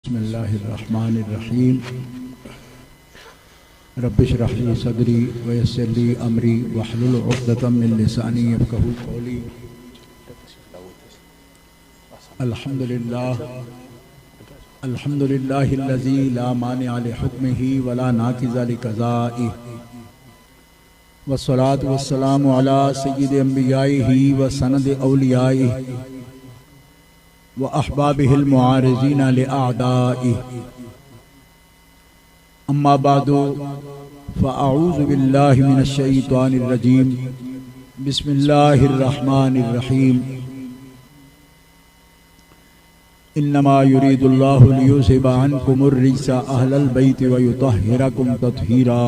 बिस्मिल्लाहिर्रहमानिर्रहीम। रब्बिश्रह ली सदरी वयस्सिर ली अमरी वहलुल उक़दतम मिन लिसानी यफ़क़हू क़ौली। अल्हम्दुलिल्लाहिल्लज़ी ला मानिअ लिहुक्मिही वला नाक़िज़ लिक़ज़ाइही वस्सलातु वस्सलामु अला सय्यिदि अंबियाइही व सनदि औलियाइही व अहबाबिहिल मुआरिज़ीना लिअअदाइही। अम्मा बादु फ़अऊज़ु बिल्लाहि मिनश शैतानिर रजीम। बिस्मिल्लाहिर्रहमानिर्रहीम। इन्नमा युरीदुल्लाहु लियुज़हिबा अन्कुमुर रिज्सा अहलल बैति व युतह्हिरकुम तत्हीरा।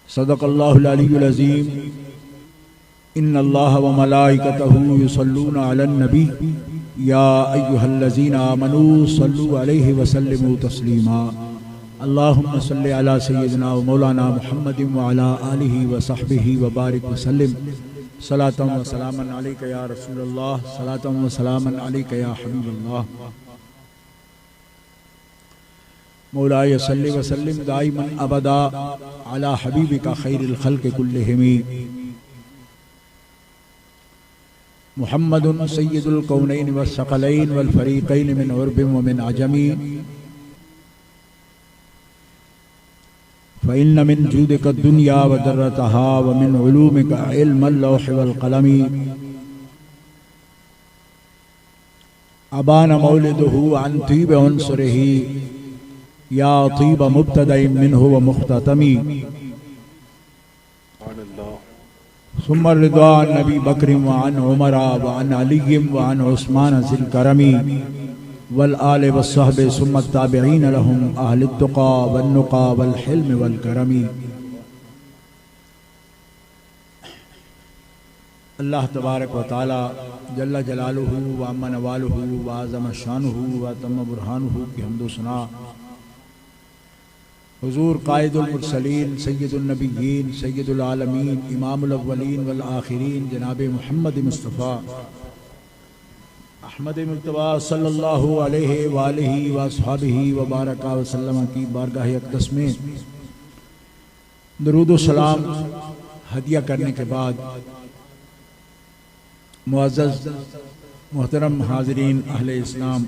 सदक़ल्लाहुल अलीयुल अज़ीम। इन्नल्लाह व मलाइकतहु युसल्लूना अलन नबी या अय्युहल्लज़ीना आमनू सल्लु अलैहि व सल्लिमू तस्लीमा। अल्लाहुम्मा सल्लि अला सय्यिदिना व मौलाना मुहम्मदिन व अला आलिहि व सहबिहि व बारिक व सल्लिम। सलातन व सलामन अलैका या रसूलल्लाह, सलातन व सलामन अलैका या हबीबल्लाह। मौलाय सल्लि व सल्लिम दाइमन अबदा अला हबीबिका खैरिल खल्क़ि कुल्लिहिम। मुहम्मदुन सय्यिदुल कौनैन व सकलैन वल फरीक़ैन मिन उर्बिन व मिन अजमी। फ़इन्न मिन जूदिका दुनिया व दर्रतहा व मिन उलूमिका इल्मल लौहि वल क़लमी। अबाना मौलिदुहु अन तीब उन्सुरिही या तीब मुब्तदइन मिन्हु व मुख्ततमी। सुम्मा रिदा अन नबी बकरिम व अन उमरा व अन अलीय्यिम व अन उस्मान ज़िल करमी वल आले व सहबे सुम्मा ताबिईन लहुम अहलित तुक़ा वन नुक़ा वल हिल्म वल करमी। अल्लाह तबारक व तआला जल्ल जलालुहु व अम्मा नवालुहु व अज़म शानुहु व तम्म बुरहानुहु की हम्दो सना हुज़ूर क़ाइदुल मुरसलीन सय्यिदुन नबिय्यीन सय्यिदुल आलमीन इमामुल अव्वलीन वल आखिरीन जनाब मुहम्मद मुस्तफ़ा अहमद मुज्तबा सल्लल्लाहु अलैहि व आलिहि व अस्हाबिहि व बारका व सल्लम की बारगाह अक़दस में दरूद व सलाम हदिया करने के बाद मुअज़्ज़ज़ मोहतरम हाज़रीन अहले इस्लाम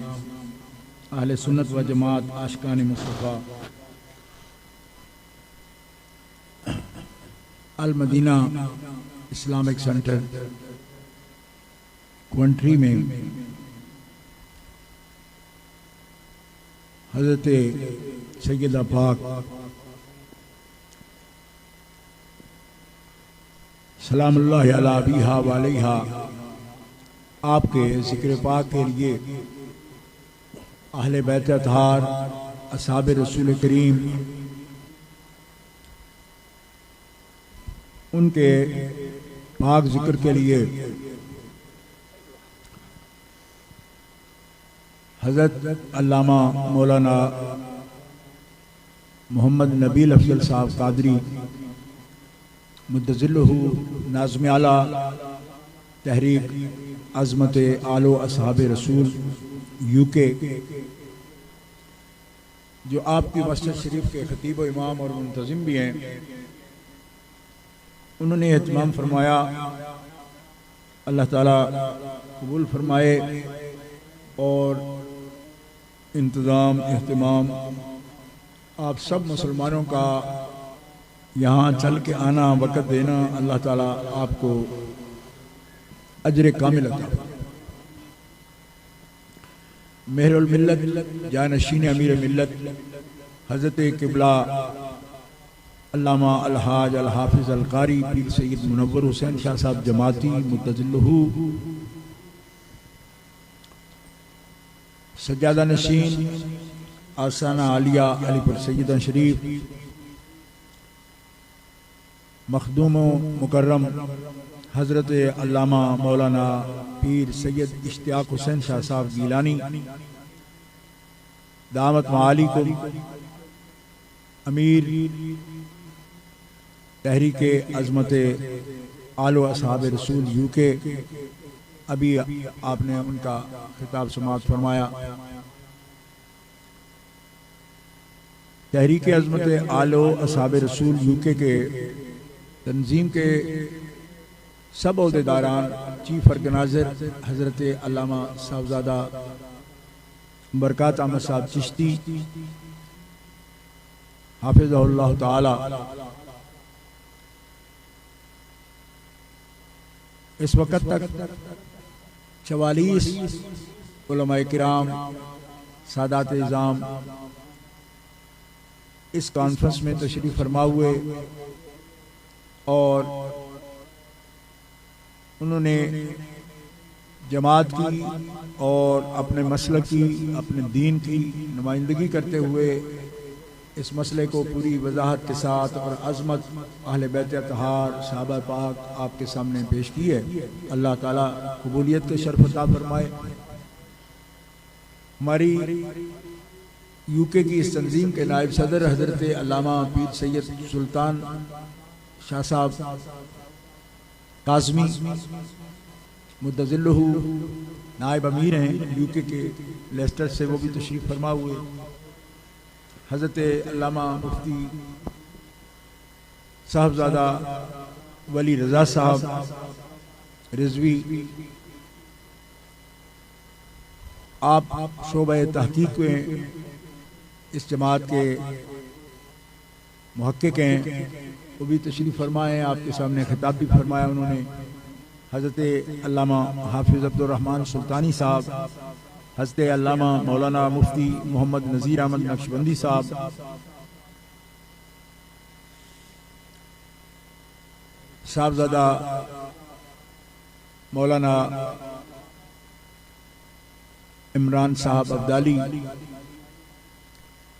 अहले सुन्नत व जमात आशिक़ान मुस्तफ़ा अल मदीना इस्लामिक सेंटर क्वेंट्री में हज़रत सैयदा पाक सलामुल्लाहि अला अबीहा व अलैहा आपके ज़िक्र पाक के लिए अहले बैत अतहार असहाब रसूल करीम उनके पाक जिक्र के लिए हज़रत अल्लामा मौलाना मोहम्मद नबील अफजल साहब कादरी मुद्दज़िल्लुहु नाज़िम आला तहरीक अज़मत आलो असहाब रसूल यूके जो आपकी मस्जिद शरीफ के खतीब व इमाम और मुंतज़िम भी हैं, उन्होंने एहतमाम फरमाया। अल्लाह ताला कबूल फरमाए और इंतज़ाम एहतमाम आप सब मुसलमानों का यहाँ चल के आना वक़्त देना अल्लाह ताला आपको अजर कामिल अता। मेहरुल मिल्लत जानशीन अमीर मिल्लत हज़रत क़िबला अल्लामा अलहाज अल हाफिज़ अल कारी पीर सैयद मुनव्वर हुसैन शाह साहब जमाती मुद्दज़िल्लुहु सज्जादा नशीन आसाना आलिया अलीपुर सैयदा शरीफ मखदूम मुकर्रम हज़रत अल्लामा मौलाना पीर सैयद इश्तियाक हुसैन शाह साहब गीलानी दामत मालिकुम अमीर तहरीक अज़मत आलो असहाब रसूल यूके अभी आपने उनका खिताब समाप्त फरमाया। तहरीक अज़मत आलो असहाब रसूल यूके के तंजीम के सब ओहदेदारान, चीफ ऑर्गेनाइजर हज़रत अल्लामा साहबजादा बरकत अहमद साहब चिश्ती हाफिज़हुल्लाह ताला, इस वक्त तक 44 उलमाए किराम, सादात इज़ाम इस कॉन्फ्रेंस में तशरीफ़ फरमा हुए और उन्होंने जमात की और अपने मसलक की, अपने दीन की नुमाइंदगी करते हुए इस मसले को पूरी वजाहत के साथ और अज़मत अहले बैत अतहार सहाबा पाक आपके सामने पेश की है। अल्लाह ताला कबूलियत के शर्फ अता फरमाए। हमारी यूके की इस तंजीम के नायब सदर हज़रत अल्लामा पीर सैयद सुल्तान शाह साहब काज़मी मुद्दज़िल्लहु नायब अमीर हैं यूके के लेस्टर से, वो भी तशरीफ़ फरमा हुए। हज़रत अल्लामा मुफ्ती साहबजादा वली रज़ा साहब रिजवी, आप शोबे तहकीक में इस जमात के मुहक्किक हैं, वो भी तशरीफ़ फरमाए। आपके सामने खिताब भी फरमाया उन्होंने। हज़रत अल्लामा हाफिज़ अब्दुर्रहमान सुल्तानी साहब, हज़रत अल्लामा मौलाना मुफ्ती मोहम्मद नज़ीर अहमद नक्शबंदी साहब, साहबजादा मौलाना इमरान साहब अब्दाली,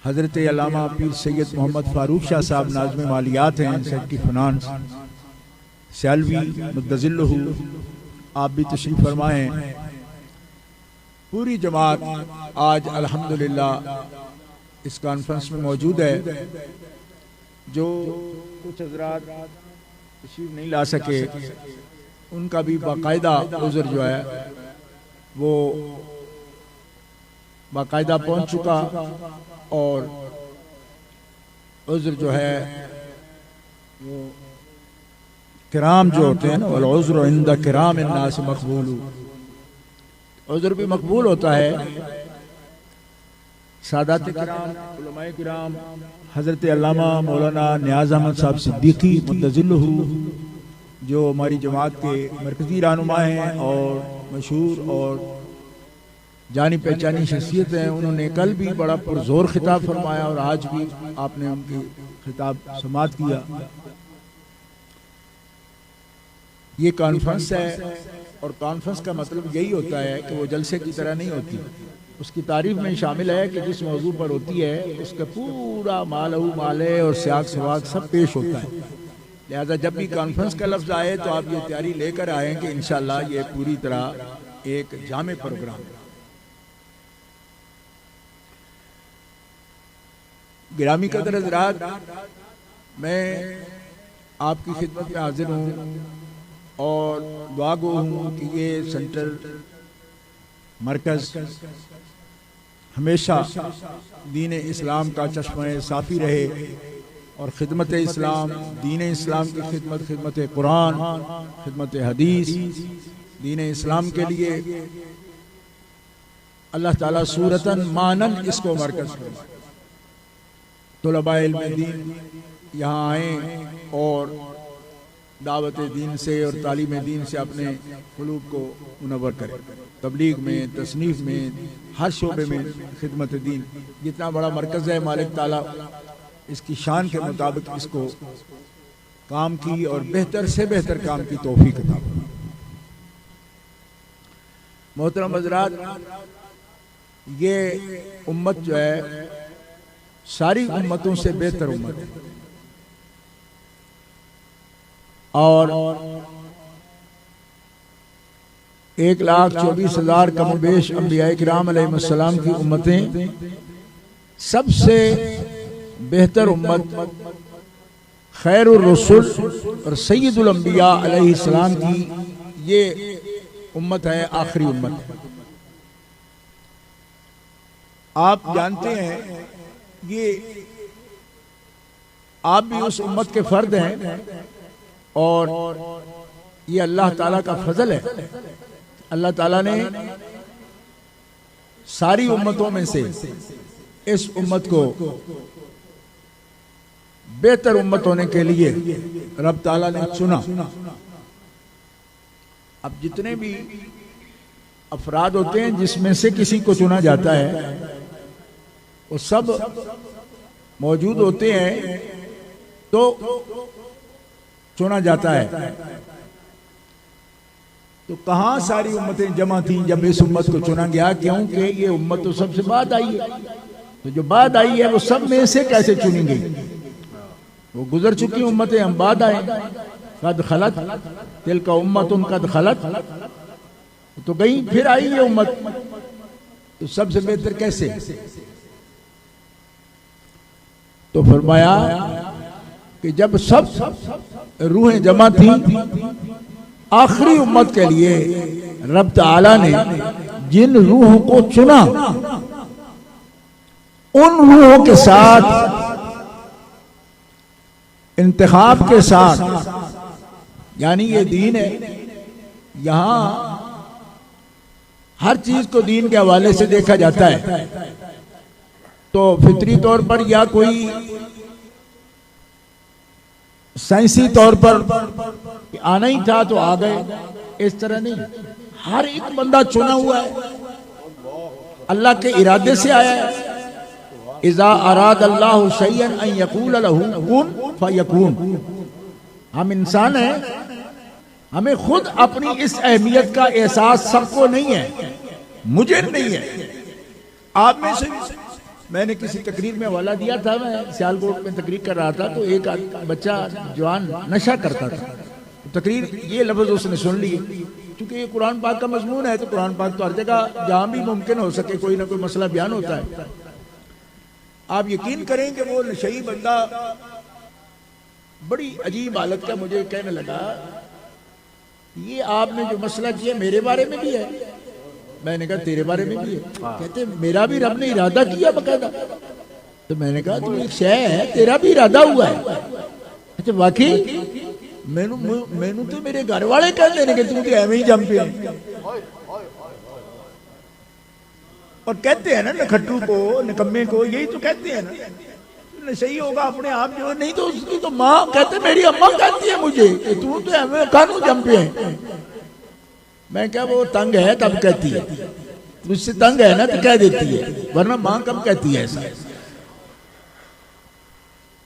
हज़रत अल्लामा पीर सैयद मोहम्मद फ़ारूक शाह साहब नाज़िम मालियात हैं, सेक्रेटरी फिनांस सैलवी मुद्दज़िल्लहु, आप भी तशरीफ़ फरमाएँ। पूरी जमात आज अल्हम्दुलिल्लाह इस कॉन्फ्रेंस में मौजूद है। जो कुछ हज़रात तशरीफ़ नहीं ला सके उनका भी बाकायदा उज़्र जो है वो बाकायदा पहुँच चुका और उज़्र जो है वो किराम जो होते हैं ना, वल उज़्रु इंदा किराम अन्नास मक़बूल, उज़्र भी मकबूल होता है। सादात किराम, उलमाए किराम, हज़रत अल्लामा मौलाना नियाज़ अहमद साहब सिद्दीकी मुद्दज़िल्लहु, जो हमारी जमात के मरकज़ी रहनुमा हैं और मशहूर और जानी पहचानी शख्सियत हैं, उन्होंने कल भी बड़ा पुरज़ोर खिताब फरमाया और आज भी आपने उनकी खिताब समाअत किया। ये कॉन्फ्रेंस है और कॉन्फ्रेंस का मतलब यही होता है कि वो जलसे की तरह नहीं होती। उसकी तारीफ में शामिल है कि जिस मौजू पर होती है उसका पूरा मालहू माले और स्याक सवाक सब पेश होता है। लिहाजा जब भी कॉन्फ्रेंस का लफ्ज़ आए तो आप ये तैयारी लेकर आएँ कि इंशाअल्लाह ये पूरी तरह एक जामे प्रोग्राम है। गिरामी कदर हज़रात, मैं आपकी खिदमत में हाजिर हूँ और दुआ गो हूँ कि ये सेंट्रल मरकज़ हमेशा दीन इस्लाम का चश्मा साफ़ी रहे और ख़िदमत इस्लाम, दीन इस्लाम की खिदमत, खिदमत कुरान, खिदमत हदीस, दीन इस्लाम के लिए अल्लाह ताला सूरतन मानन इसको मरकज़ करे। तुलबा इल्म दीन यहाँ आए और दावत दीन से और तालीम दीन से अपने क़ुलूब को मुनव्वर करें। तबलीग में, तसनीफ़ में, हर शोबे में खिदमत दीन, जितना बड़ा मरकज़ है मालिक ताला इसकी शान के मुताबिक इसको काम की और बेहतर से बेहतर काम की तौफीक अता फरमाए। मोहतरम हज़रात, ये उम्मत जो है सारी उम्मतों से बेहतर उम्मत है और 1,24,000 कमोबेश अंबिया किराम अलैहिस्सलाम की उम्मतें सबसे बेहतर उम्मत खैरुर रसूल और सैयदुल अंबिया अलैहिस्सलाम की ये उम्मत है, आखिरी उम्मत है। आप जानते हैं ये आप भी उस उम्मत के फर्द हैं और ये अल्लाह ताला का फजल है। अल्लाह ताला ने सारी उम्मतों में से इस उम्मत को बेहतर उम्मत होने के लिए रब ताला ने चुना। अब जितने भी अफराद होते हैं जिसमें से किसी को चुना जाता है वो सब मौजूद होते हैं तो चुना जाता है। तो कहां सारी उम्मतें जमा थी जब इस उम्मत को चुना गया? क्योंकि ये उम्मत तो सबसे बाद आई है, तो जो बाद आई है वो सब में से कैसे चुनी गई? वो गुजर चुकी उम्मतें, हम बाद आए। कद खलत तिल का उम्मतुन कद खलत, तो गई फिर आई ये उम्मत, तो सबसे बेहतर कैसे? तो फरमाया कि जब सब रूहें जमा थी आखिरी उम्मत के लिए रब ताला ने जिन रूहों को चुना उन रूहों के साथ इंतखाब के साथ, यानी ये दीन है, यहां हर चीज को दीन के हवाले से देखा जाता है। तो फितरी तौर पर या कोई साइंसी तौर पर आना ही था तो आ गए, इस तरह नहीं। हर एक बंदा चुना हुआ है, अल्लाह के इरादे से आया है। इज़ा अराद अल्लाहु शैयन अन यक़ूल लहू कुन फयकून। हम इंसान हैं, हमें खुद अपनी इस अहमियत का एहसास सबको नहीं है, मुझे नहीं है, आप में से। मैंने किसी तकरीर में हवाला दिया था, मैं सियालकोट में तकरीर कर रहा था, तो एक बच्चा जवान नशा करता था। तकरीर ये लफ्ज उसने सुन ली, क्योंकि ये कुरान पाक का मजमून है, तो कुरान पाक तो हर जगह जहां भी मुमकिन हो सके कोई ना कोई मसला बयान होता है। आप यकीन करें कि वो नशई बंदा बड़ी अजीब हालत का मुझे कहने लगा, ये आपने जो मसला किया मेरे बारे में भी है। मैंने कहा तेरे बारे में भी है? कहते मेरा भी रब ने इरादा किया बकायदा। तो मैंने कहा तू एक शय है, तेरा भी इरादा हुआ है? अच्छा वाकई? मैनू तो मेरे घर वाले कहते हैं कि तू तो एवं ही जम पे। और कहते हैं ना नखट्टू को, निकम्मे को, यही तो कहते हैं ना, सही होगा अपने आप जो, नहीं तो उसकी तो माँ कहते, मेरी अम्मा कहती है मुझे कि तू तो एवं कानू जम पे है। मैं क्या वो तंग है तब कहती है, तुझसे तंग है ना तो कह देती है, वरना माँ कब कहती है ऐसा?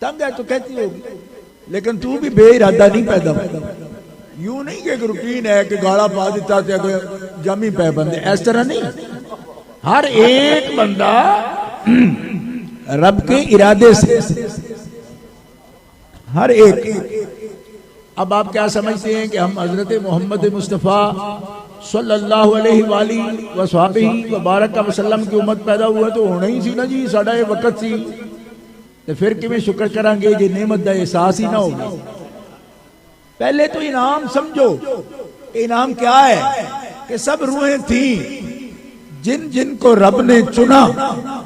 तंग है तो कहती होगी, लेकिन तू भी बेइरादा नहीं पैदा हुआ। यूं नहीं कि रूटीन है कि गाड़ा पा देता जमी पै बंदे, इस तरह नहीं। हर एक बंदा रब के इरादे से, हर एक। अब आप क्या समझते हैं कि हम हजरत मोहम्मद मुस्तफ़ा सल्लल्लाहु अलैहि व बारक वसल्लम की उम्मत पैदा हुआ तो होना ही सी ना जी, साडा ये वक्त सी, तो फिर किवें शुक्र करांगे जे नेमत का एहसास ही ना होगा। पहले तो इनाम समझो, इनाम क्या है कि सब रूहें थी जिन जिन को रब ने चुना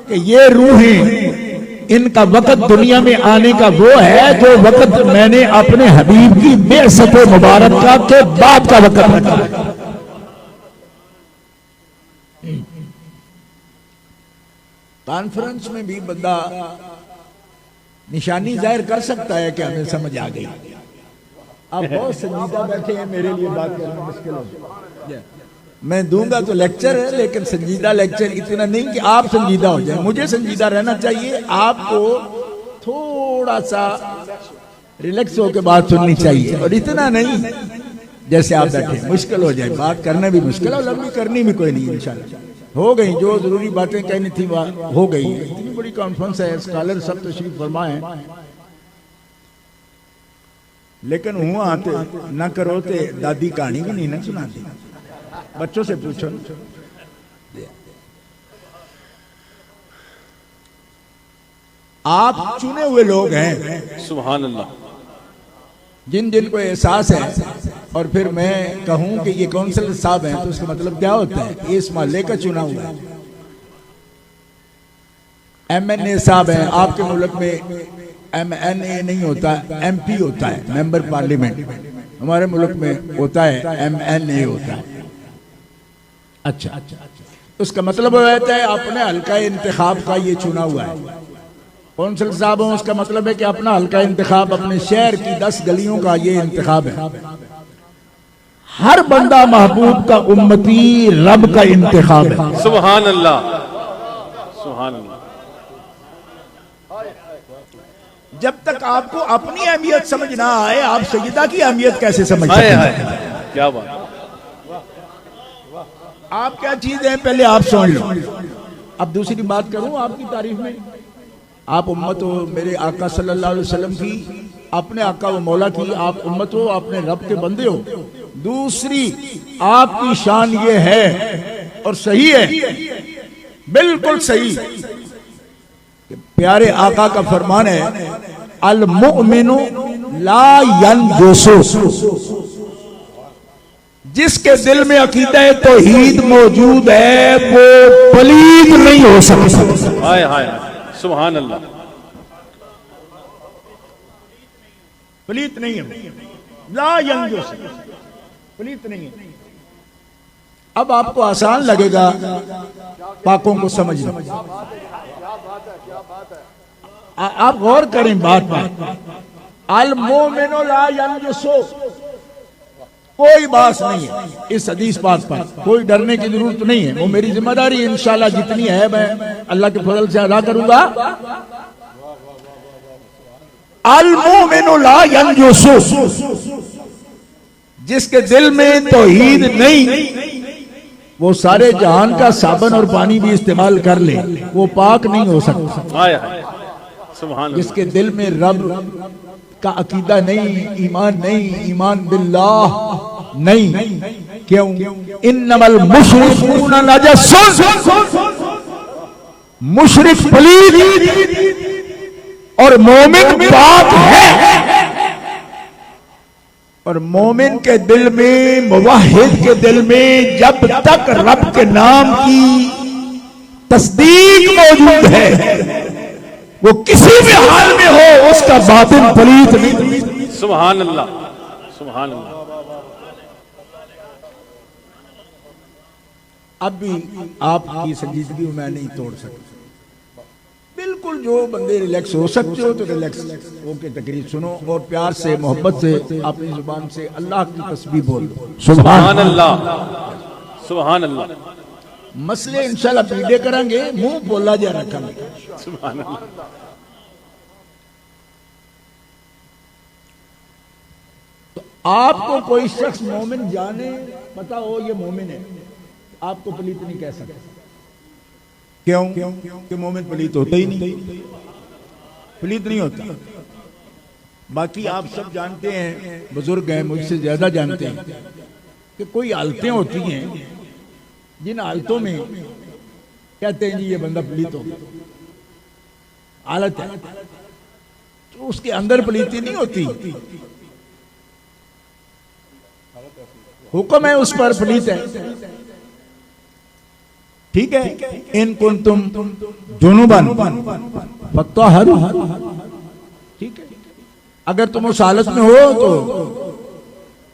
कि ये रूहें, इनका वक़्त दुनिया में आने का वो है जो वक़्त मैंने अपने हबीब की बेअसत मुबारक का के बाद का वक़्त रखा है। कॉन्फ्रेंस में भी बंदा निशानी जाहिर कर सकता है कि हमें समझ आ गई। आप बहुत संजीदा बैठे हैं, मेरे लिए बात करना मुश्किल हो। मैं दूंगा तो लेक्चर है, लेकिन संजीदा लेक्चर इतना नहीं कि आप संजीदा हो जाए। मुझे संजीदा रहना चाहिए, आपको थोड़ा सा रिलैक्स होकर बात सुननी चाहिए, और इतना नहीं जैसे आप बैठे मुश्किल हो जाए। बात करना भी मुश्किल है, लंबी करनी भी कोई नहीं। इंशाल्लाह हो गई जो जरूरी बातें कहनी थी हो गई। इतनी बड़ी कॉन्फ्रेंस है, स्कॉलर सब तशरीफ फरमा है, लेकिन हुआ आते ना करो तो दादी कहानी भी नहीं ना सुनाती। बच्चों से पूछो, आप चुने हुए लोग हैं, सुभान अल्लाह, जिन जिन को एहसास है। और फिर मैं कहूं कि ये काउंसिलर साहब हैं तो उसका मतलब क्या होता है? ये इस मोहल्ले का चुना हुआ है। MNA साहब हैं, आपके मुल्क में MNA नहीं होता, MP होता है, मेंबर पार्लियामेंट। हमारे मुल्क में होता है MNA होता है। अच्छा, उसका मतलब होता है अपने हल्का इंतखाब का ये चुना हुआ है। कौंसल साहब हो, उसका मतलब है कि अपना हल्का इंतखाब, अपने शहर की 10 गलियों का ये इंतखाब है। हर बंदा महबूब का उम्मती रब का इंतखाब है। सुभान अल्लाह, सुभान अल्लाह। जब तक आपको अपनी अहमियत समझ ना आए, आप सैयदा की अहमियत कैसे समझ सकते हैं? क्या बात। आप क्या चीज है पहले आप समझ लो। अब दूसरी बात करूं आपकी तारीफ में, आप उम्मत हो मेरे आका सल्लल्लाहु अलैहि वसल्लम की, अपने आका व मौला की आप उम्मत हो, अपने रब के बंदे हो। दूसरी आपकी शान ये है और सही है, बिल्कुल सही, प्यारे आका का फरमान है अल मुमिनु ला यनजुसु, जिसके दिल में अकीदा तौहीद मौजूद है वो पलीद नहीं हो सकता। हाय हाय, सुभान अल्लाह। पलीत नहीं है, ला यनजुसु, पलीत नहीं है। अब आपको आसान लगेगा पाकों को समझना। आप गौर करें बात पर, अल मोमिनो ला यनजुसु, कोई बात नहीं है इस हदीस पाक पर, कोई डरने की जरूरत नहीं है। वो मेरी जिम्मेदारी इंशाल्लाह जितनी है मैं अल्लाह के फजल से अदा करूंगा। अल मोमिनो ला यनजुसु, जिसके दिल में तौहीद नहीं, वो सारे जहान का साबन और पानी भी इस्तेमाल कर ले, वो पाक नहीं हो सकता। जिसके दिल में रब का अकीदा नहीं, ईमान नहीं, ईमान बिल्लाह नहीं। क्यों? इन्नमल मुशरिकून नजसुन, मुशरिक पलीद और मोमिन पाक है। और मोमिन के दिल में, मुवाहिद के दिल में जब तक रब के नाम की तस्दीक मौजूद है, वो किसी भी हाल में हो उसका बातिन पलीत नहीं। सुभान अल्लाह, सुभान अल्लाह। अब भी आपकी संजीदगी मैं नहीं तोड़ सकता। बिल्कुल जो बंदे रिलैक्स हो सकते हो तो रिलैक्स होके तकरीर सुनो और प्यार से मोहब्बत से अपनी जुबान से अल्लाह की तस्बीह बोलो। सुभान अल्लाह, सुभान अल्लाह। मसले इंशाल्लाह पीड़े करेंगे, मुंह बोला जा रखा। सुभान अल्लाह। तो आपको कोई शख्स मोमिन जाने, पता हो ये मोमिन है, आपको पलीत नहीं कह सकता। क्यों? कि मोमिन पलीत होता ही नहीं, पलीत नहीं होता। बाकी आप सब जानते हैं, बुजुर्ग हैं मुझसे ज्यादा जानते हैं कि कोई हालतें होती हैं जिन हालतों में कहते हैं जी ये बंदा पलीत हो गया, हालत है, तो उसके अंदर पलीती नहीं होती, हुक्म है उस पर पलीत है। ठीक है, इन कुंतुम जुनुबन फत्तहरू, ठीक है, अगर तुम उस हालत में हो तो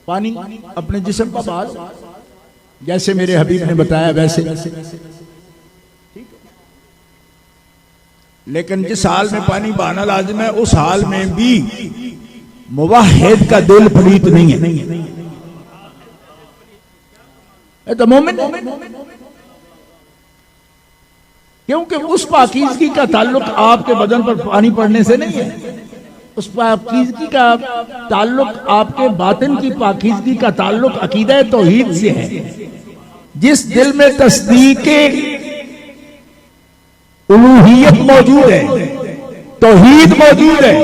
पानी अपने जिस्म का बाल, जैसे मेरे हबीब ने बताया वैसे। लेकिन जिस हाल में पानी बहाना लाजिम है उस हाल में भी मुवाहिद का दिल पलीत नहीं है। तो मोमिन, क्योंकि उस पाकीज़गी का ताल्लुक आपके बदन पर पानी पड़ने से नहीं है, उस पाकीज़गी का ताल्लुक आपके बातिन की पाकीज़गी का ताल्लुक अकीदा तौहीद से है। जिस दिल में तस्दीके उलूहियत मौजूद है, तौहीद मौजूद है,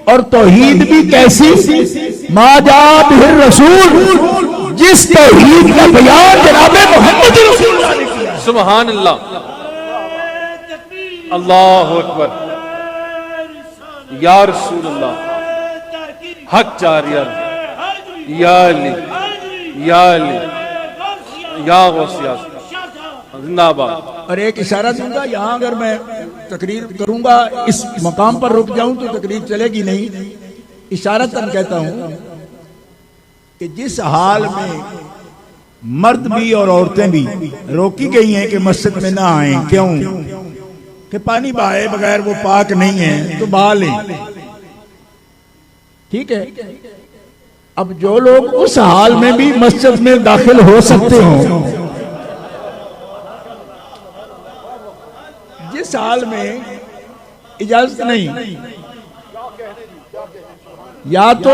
और तौहीद भी कैसी? माजा बिहिर रसूल, जिस तौहीद का बयान जनाबे मोहम्मद रसूलुल्लाह ने किया। सुभान अल्लाह, अल्लाहु अकबर, या रसूल अल्लाह, हक जारिया, या अली, या अली, या गौसिया, जिंदाबाद। और एक इशारा दूंगा, यहाँ अगर मैं तकरीर करूंगा, इस मकाम पर रुक जाऊं तो तकरीर चलेगी नहीं। इशारतन कहता हूं कि जिस हाल में मर्द भी और औरतें भी रोकी गई हैं कि मस्जिद में ना आए, क्यों कि पानी बहाए बगैर वो पाक नहीं है, तो बहा लें, ठीक है। अब जो लोग उस हाल में भी मस्जिद में दाखिल हो सकते हो, जिस हाल में इजाजत नहीं, या तो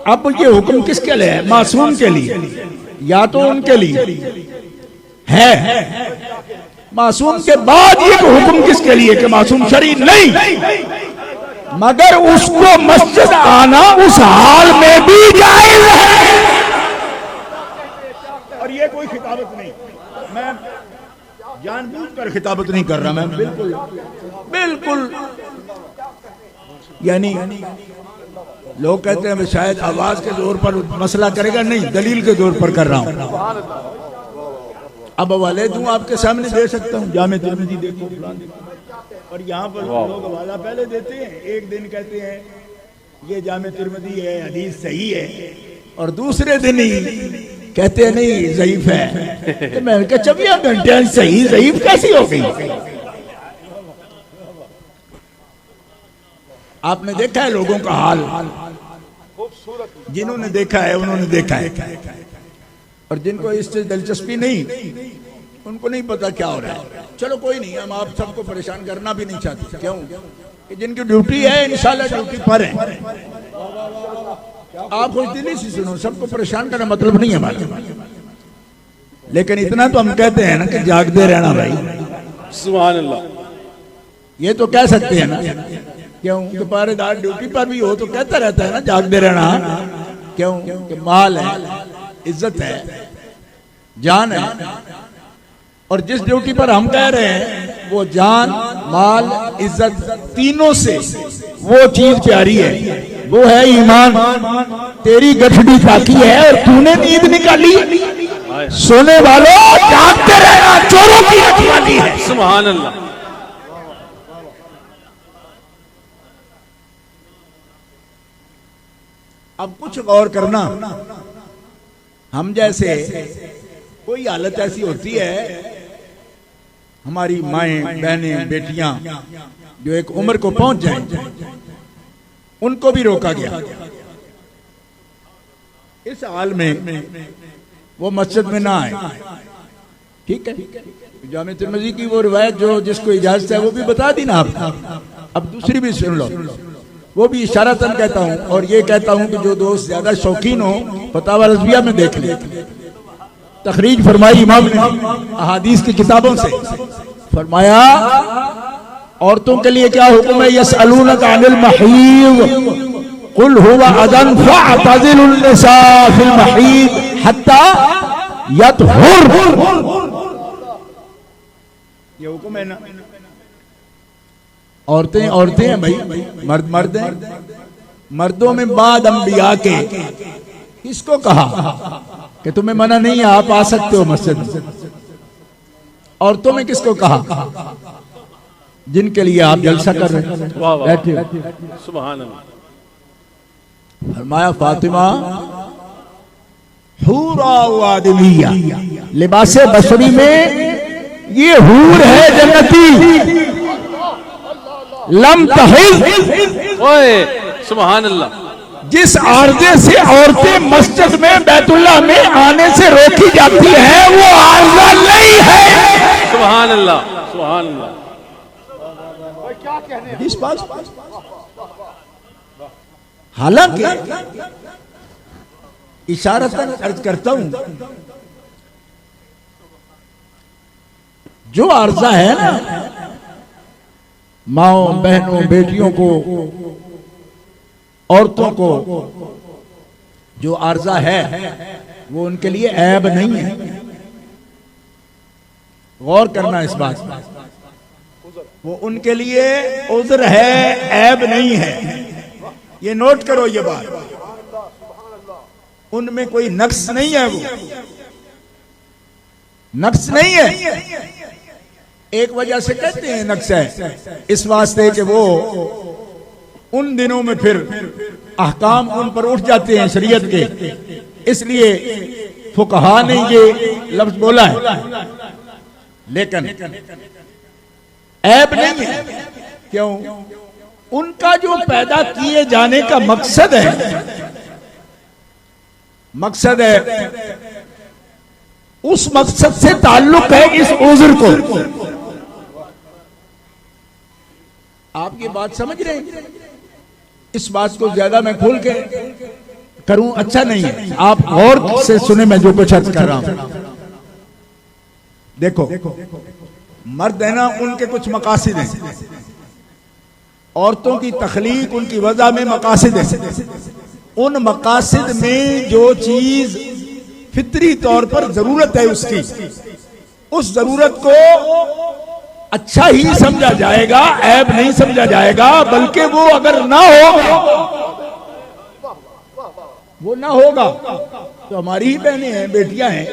अब ये हुक्म किसके लिए है? मासूम के लिए, या तो उनके लिए है। मासूम के बाद ये हुक्म किसके लिए कि मासूम शरीर नहीं, मगर उसको मस्जिद आना उस हाल में भी जायज है। और ये कोई खिताबत नहीं, मैं जानबूझकर खिताबत नहीं कर रहा, मैं बिल्कुल बिल्कुल, यानी लोग कहते हैं शायद आवाज के जोर पर मसला करेगा, नहीं, दलील के जोर पर कर रहा हूं। अब हवाले दूं आपके सामने दे सकता हूं, जामे तिरमिज़ी देखो, और यहाँ पर लोग हवाला पहले देते हैं, एक दिन कहते हैं ये जामे तिरमिज़ी है, हदीस सही है, और दूसरे दिन ही कहते हैं नहीं ज़ईफ है। तो मैं क्या 24 घंटे सही ज़ईफ कैसी हो गई? आपने देखा है लोगों का हाल, जिन्होंने देखा है उन्होंने देखा है, और जिनको इससे दिलचस्पी नहीं, उनको नहीं पता क्या हो रहा है। चलो कोई नहीं, हम आप सबको परेशान करना भी नहीं चाहते, क्यों कि जिनकी ड्यूटी है इंशाल्लाह ड्यूटी पर है। आप खुश दिली से सुनो, सबको परेशान करना मतलब नहीं है हमारा, लेकिन इतना तो हम कहते हैं ना कि जागते रहना भाई, सुभान अल्लाह, ये तो कह सकते हैं ना, क्यों कि पहरेदार ड्यूटी पर भी हो तो कहता रहता है ना जागते रहना, क्यों कि माल है, इज्जत है, जान है, और जिस ड्यूटी पर हम कह रहे हैं वो जान, माल, इज्जत तीनों से वो चीज प्यारी है, वो है ईमान। तेरी गठड़ी ताकी है और तूने नींद निकाली, सोने वालों जागते रहना, चोरों की रखवाली है। सुभान अल्लाह। अब कुछ गौर करना, हम जैसे कोई हालत ऐसी होती है, हमारी माएं, बहनें, बेटियां जो एक उम्र को पहुंच जाएं, उनको भी रोका गया। इस हाल में वो मस्जिद में ना आए, ठीक है। जामे तिरमिज़ी की वो रिवायत जो जिसको इजाजत है वो भी बता दी ना आप। अब दूसरी भी सुन लो, वो भी इशारतन कहता हूं, और ये कहता हूं कि जो दोस्त ज्यादा शौकीन हो फतावा रज़विया में देख ले, तखरीज फरमाई इमाम ने अहादीस की किताबों से, फरमाया औरतों के लिए क्या हुक्म है? यसअलूनका अनिल महीज़ कुल हुवा अज़न फ़अतज़िलुन निसा फ़िल महीज़ हत्ता यतहुर। ये हुक्म है ना, औरतें औरतें हैं भाई, मर्द मर्द हैं। मर्दों में बाद अंबिया के किसको कहा कि तुम्हें मना नहीं है, आप आ सकते हो मस्जिद में? औरतों में किसको कहा? जिनके लिए आप जलसा कर रहे हैं, बैठे। सुभान अल्लाह। फरमाया फातिमा हूरा व आदमिया, लिबासे बशरी में ये हूर है जन्नती, लम तहिल। ओए सुभान अल्लाह। जिस आर्जे से औरतें मस्जिद में बैतुल्लाह में आने से रोकी जाती है वो आर्जा नहीं है। सुभान अल्लाह, सुभान अल्लाह। क्या कहने इस बात? हालांकि इशारतन अर्ज करता हूं, जो आर्जा है ना माओ, बहनों, बेटियों को, औरतों को जो आर्जा है वो उनके लिए ऐब नहीं है। गौर करना इस बात, वो उनके लिए उज़्र है, ऐब नहीं है। ये नोट करो ये बात, उनमें कोई नक्स नहीं है, वो नक्स नहीं है। एक वजह से कहते हैं नक्शा है, इस वास्ते कि वो उन दिनों में फिर अहकाम उन पर उठ जाते हैं शरीयत के, इसलिए फुकहा ने ये लफ्ज बोला है। लेकिन ऐब नहीं है, क्यों? उनका जो पैदा किए जाने का मकसद है उस मकसद से ताल्लुक है इस उज़्र को। आप ये बात समझ रहे हैं? इस बात को ज्यादा मैं खोल के करूं अच्छा नहीं है, आप गौर से सुने मैं जो कुछ अर्ज कर रहा हूं। देखो, मर्द है ना, उनके कुछ मकासिद हैं, औरतों की तखलीक उनकी वजह में मकासिद है। उन मकासिद में जो चीज फितरी तौर पर जरूरत है उसकी, उस जरूरत को अच्छा ही समझा जाएगा, ऐब नहीं समझा जाएगा। बल्कि वो अगर ना होगा तो हमारी ही बहनें हैं, बेटियां हैं,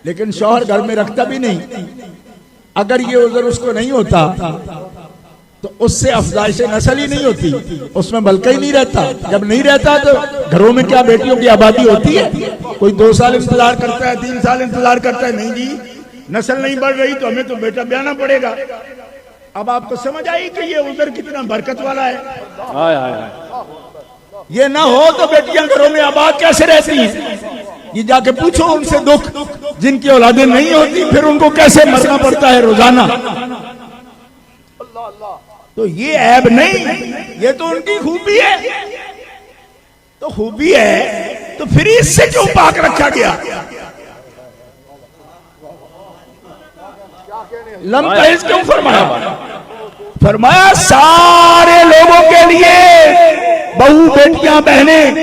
लेकिन शौहर घर में रखता भी नहीं। अगर ये उज़्र उसको नहीं होता तो उससे अफजाइश नस्ल ही नहीं होती, उसमें बल्कि ही नहीं रहता। जब नहीं रहता तो घरों में क्या बेटियों की आबादी होती है? कोई 2 साल इंतजार करता है, 3 साल इंतजार करता है, नहीं जी नस्ल नहीं बढ़ रही तो हमें तो बेटा ब्याना पड़ेगा। अब आपको समझ आई कि ये उज़्र कितना बरकत वाला है। आय आय आय। ये ना हो तो बेटियां घरों में आबाद कैसे रहती हैं? ये जाके पूछो उनसे दुख, जिनकी औलादें नहीं होती फिर उनको कैसे मरना पड़ता है रोजाना। तो ये ऐब नहीं, ये तो उनकी खूबी है। तो खूबी है तो फिर इससे क्यों पाक रखा गया? लम्ताइज क्यों फरमाया? फरमाया सारे लोगों के लिए, बहू बेटियां बहनें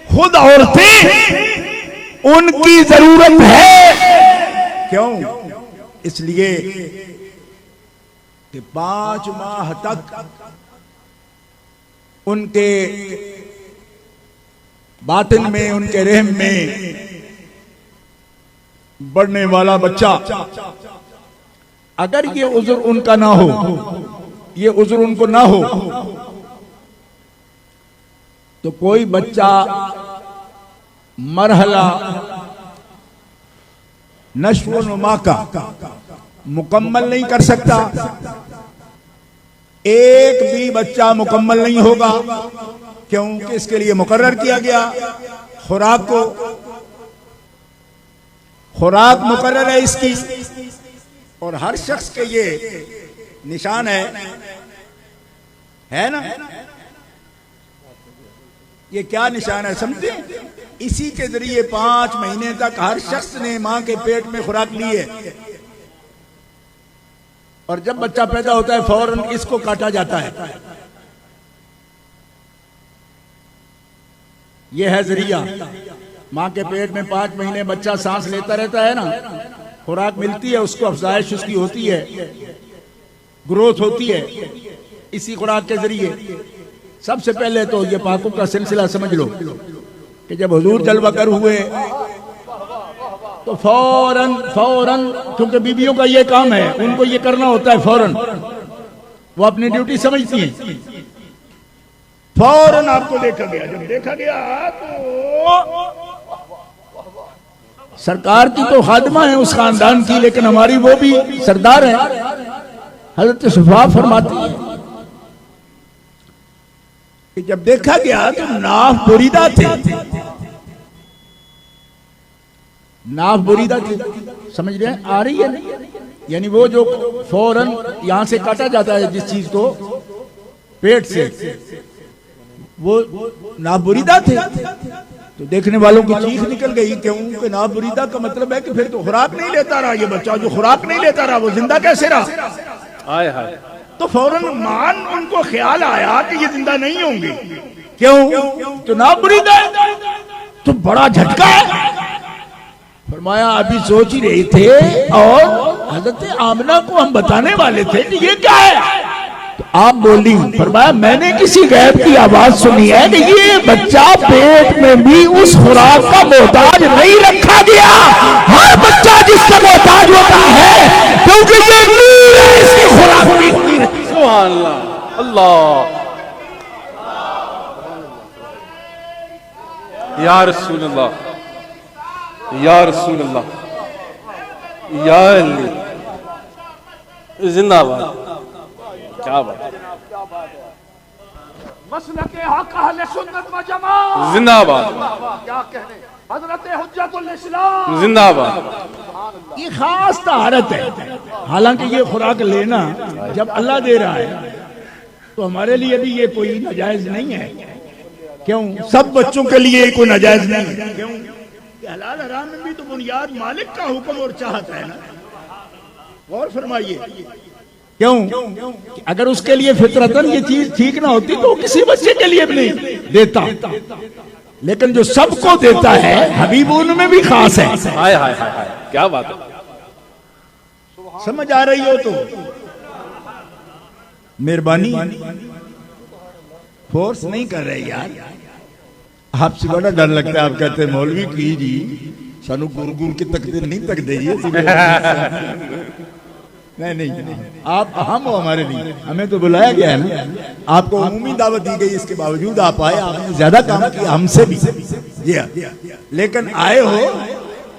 खुद औरतें, उनकी जरूरत है। क्यों? इसलिए कि 5 माह तक उनके बातिन में, उनके रहम में बढ़ने वाला बच्चा, अगर ये उज़्र उनका ना हो, ये उज़्र उनको ना हो, तो कोई बच्चा मरहला नश्व नुमा का मुकम्मल नहीं कर सकता। एक भी बच्चा मुकम्मल नहीं होगा, क्योंकि इसके लिए मुकर्रर किया गया खुराक को। खुराक मुकर्रर है इसकी, और हर शख्स के ये निशान है ना? ये क्या निशान है समझे? इसी के जरिए 5 महीने तक हर शख्स ने मां के पेट में खुराक ली है, और जब बच्चा पैदा होता है फौरन इसको काटा जाता है। यह है जरिया। मां के पेट में 5 महीने बच्चा सांस लेता रहता है ना, खुराक मिलती है उसको, अफजाइश उसकी होती है, ग्रोथ होती है इसी खुराक के जरिए। सबसे पहले तो ये पाकों का सिलसिला समझ लो कि जब हुजूर जलवा कर हुए तो फौरन क्योंकि बीबियों का ये काम है, उनको ये करना होता है फौरन, वो अपनी ड्यूटी समझती हैं। फौरन आपको देखा गया। जब देखा गया तो सरकार की तो खादिमा है उस खानदान की, लेकिन हमारी वो भी सरदार है। हजरत सफा फरमाती है कि जब देखा गया तो नाफ बुरीदा थे, नाफ बुरीदा थे, समझ रहे हैं? आ रही है नहीं? यानी वो जो फौरन यहां से काटा जाता है जिस चीज को पेट से, वो नाफ बुरीदा थे। तो देखने वालों की चीख निकल गई, क्योंकि नाफ बुरीदा का मतलब है कि फिर तो खुराक नहीं लेता रहा ये बच्चा। जो खुराक नहीं लेता रहा वो जिंदा कैसे रहा? हाय हाय। तो फौरन मान उनको ख्याल आया कि ये जिंदा नहीं होंगे। क्यों? तो नाफ बुरीदा है, तो बड़ा झटका है। फरमाया अभी सोच ही रहे थे और हजरत आमना को हम बताने वाले थे कि ये क्या है। तो आप बोली, फरमाया मैंने किसी गैब की आवाज सुनी है कि ये बच्चा पेट में भी उस खुराक का मोहताज नहीं रखा गया। हर बच्चा जिसका मोहताज होता है क्योंकि ये नूर है, इसकी खुराक भी होती है। सुभान अल्लाह, अल्लाह या रसूल अल्लाह, या रसूल अल्लाह, या अली, जिंदाबाद। क्या बात, मसलके हक अहले सुन्नत व जमात जिंदाबाद, क्या कहने, हजरत हुज्जतुल इस्लाम जिंदाबाद। ये खास तहारत है। हालांकि ये खुराक लेना जब अल्लाह दे रहा है तो हमारे लिए भी ये कोई नाजायज नहीं है। क्यों? सब बच्चों के लिए कोई नाजायज नहीं है। क्यों? हलाल हराम में भी तो बुनियाद मालिक का हुक्म और चाहत है ना। गौर फरमाइए। क्यों? अगर उसके लिए फितरतन ये चीज ठीक ना होती तो किसी बच्चे के लिए भी नहीं देता, लेकिन जो सबको देता है हबीब उनमें भी खास है। हाय हाय हाय हाय, क्या बात है। समझ आ रही हो तो मेहरबानी, फोर्स नहीं कर रहे यार। आपसे बड़ा डर लगता है। आप कहते हैं मौलवी की जी सानू गुर गुर की तकदीर नहीं तक दीजिए। नहीं, आप हम हो हमारे लिए, हमें तो बुलाया गया है ना। आपको उम्मीद दावत दी गई, इसके बावजूद आप आए। आपने ज्यादा काम किया हमसे भी, लेकिन आए हो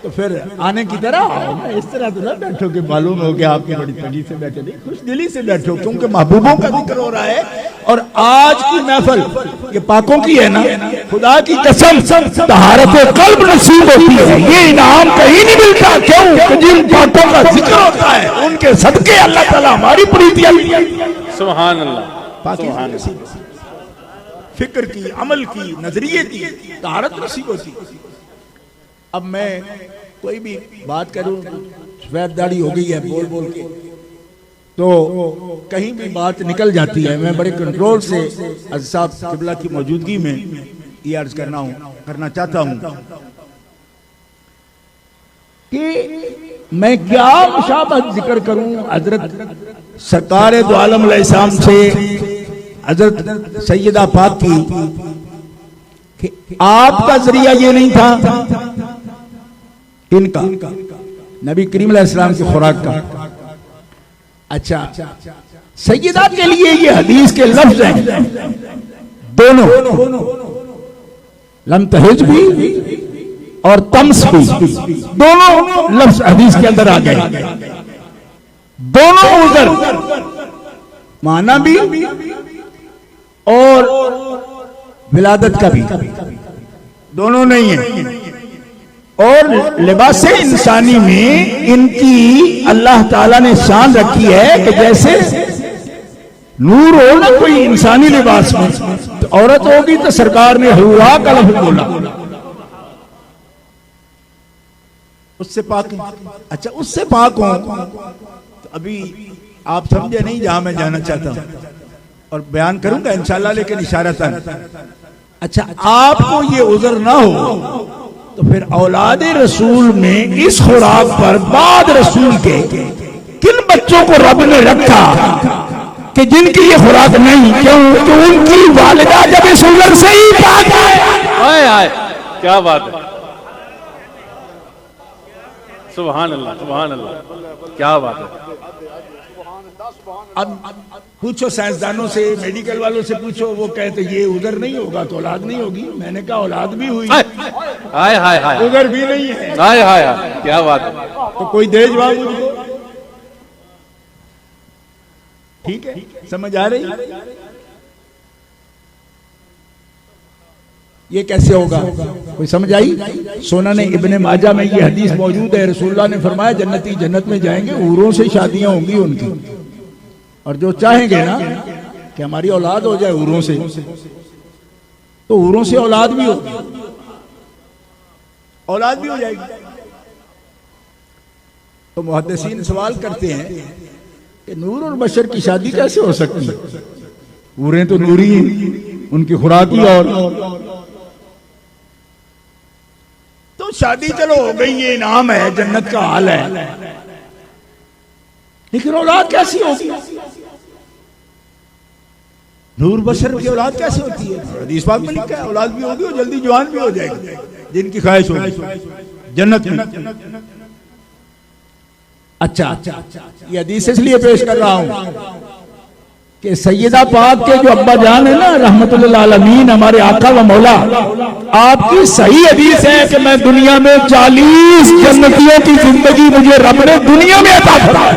तो फिर आने की तरह आओ ना। इस तरह तो ना बैठो कि मालूम हो गया आपकी बड़ी तंगी से बैठे, नहीं खुश दिली से बैठो, क्योंकि महबूबों का जिक्र हो रहा है। और आज की महफिल ये पाकों की है ना, खुदा की कसम तहारत कल्ब नसीब होती है। ये इनाम कहीं नहीं मिलता। क्यों? कि जिन पाकों का जिक्र होता है उनके सदके अल्लाह ताला हमारी प्रीतियां, सुभान अल्लाह, सुभान अल्लाह, फिक्र की, अमल की, नजरिए की तहारत नसीब होती है। अब मैं कोई भी बात करूं, सफेद दाढ़ी हो गई है बोल बोल के, तो कहीं भी बात निकल जाती है। मैं बड़े कंट्रोल से हज़रत साहब क़िबला की मौजूदगी में ये अर्ज करना चाहता हूं कि मैं क्या मुशाबहत जिक्र करूं हजरत सरकार दो आलम अलैहिस्सलाम से, हजरत सैयदा पाक की, कि आपका जरिया ये नहीं था इनका, नबी करीम अलैहिस्सलाम की खुराक का। अच्छा, सैयदा के लिए ये हदीस के लफ्ज हैं दोनों, लम तहज भी और तम्स भी, दोनों लफ्ज हदीस के अंदर आ गए। दोनों उधर माना भी और विलादत का भी, दोनों नहीं है। और लिबास इंसानी में इनकी अल्लाह ताला ने शान रखी है कि जैसे नूर हो ना कोई इंसानी लिबास में, तो औरत होगी तो सरकार ने हुआ का लफ्ज बोला, उससे पाक। अच्छा, उससे पाक हो तो अभी आप समझे नहीं जहां मैं जाना चाहता हूं, और बयान करूंगा इंशाल्लाह, लेकिन इशारतन। अच्छा, आपको ये उज़र ना हो तो फिर औलाद रसूल में इस खुराक पर बाद रसूल के किन बच्चों को रब ने रखा कि जिनकी ये खुराक नहीं? क्यों? कि उनकी वालिदा जब इस उज़र से ही पाक है। आए, क्या बात है। सुभान अल्लाह, सुभान अल्लाह, क्या बात है। अब पूछो साइंसदानों से, मेडिकल वालों से पूछो, वो कहते ये उधर नहीं होगा तो औलाद नहीं होगी। मैंने कहा औलाद भी हुई, हाय हाय हाय, उधर भी नहीं है। हाय हाय हाय, क्या बात है। तो कोई दे जवाब मुझको। ठीक है, समझ आ रही? ये कैसे होगा? कोई समझ आई? सोना ने इब्ने माजा में ये हदीस मौजूद है। रसूलुल्लाह ने फरमाया जन्नती जन्नत में जाएंगे, हूरों से शादियां होंगी उनकी, और जो चाहेंगे ना कि हमारी औलाद हो जाए हूरों से, तो हूरों से औलाद भी होगी, औलाद भी हो जाएगी। तो मुहद्दिसीन सवाल करते हैं कि नूर और बशर की शादी कैसे हो सकती है? हूरें तो नूरी हैं, उनकी खुराक ही और। तो शादी चलो हो गई, ये इनाम है, जन्नत का हाल है, लेकिन औलाद कैसी होगी? नूर बशर की औलाद कैसे होती है? हदीस पाक में लिखा है औलाद भी होगी और जल्दी जवान भी हो जाएगी, जिनकी ख्वाहिश होगी जन्नत में। अच्छा, ये हदीस इसलिए पेश कर रहा हूं कि सैयदा पाक के जो अब्बा जान है ना रहमतुल्लिल आलमीन, हमारे आका व मौला, आपकी सही हदीस है कि मैं दुनिया में 40 जन्नतियों की जिंदगी मुझे रब ने दुनिया में अता फरमाई।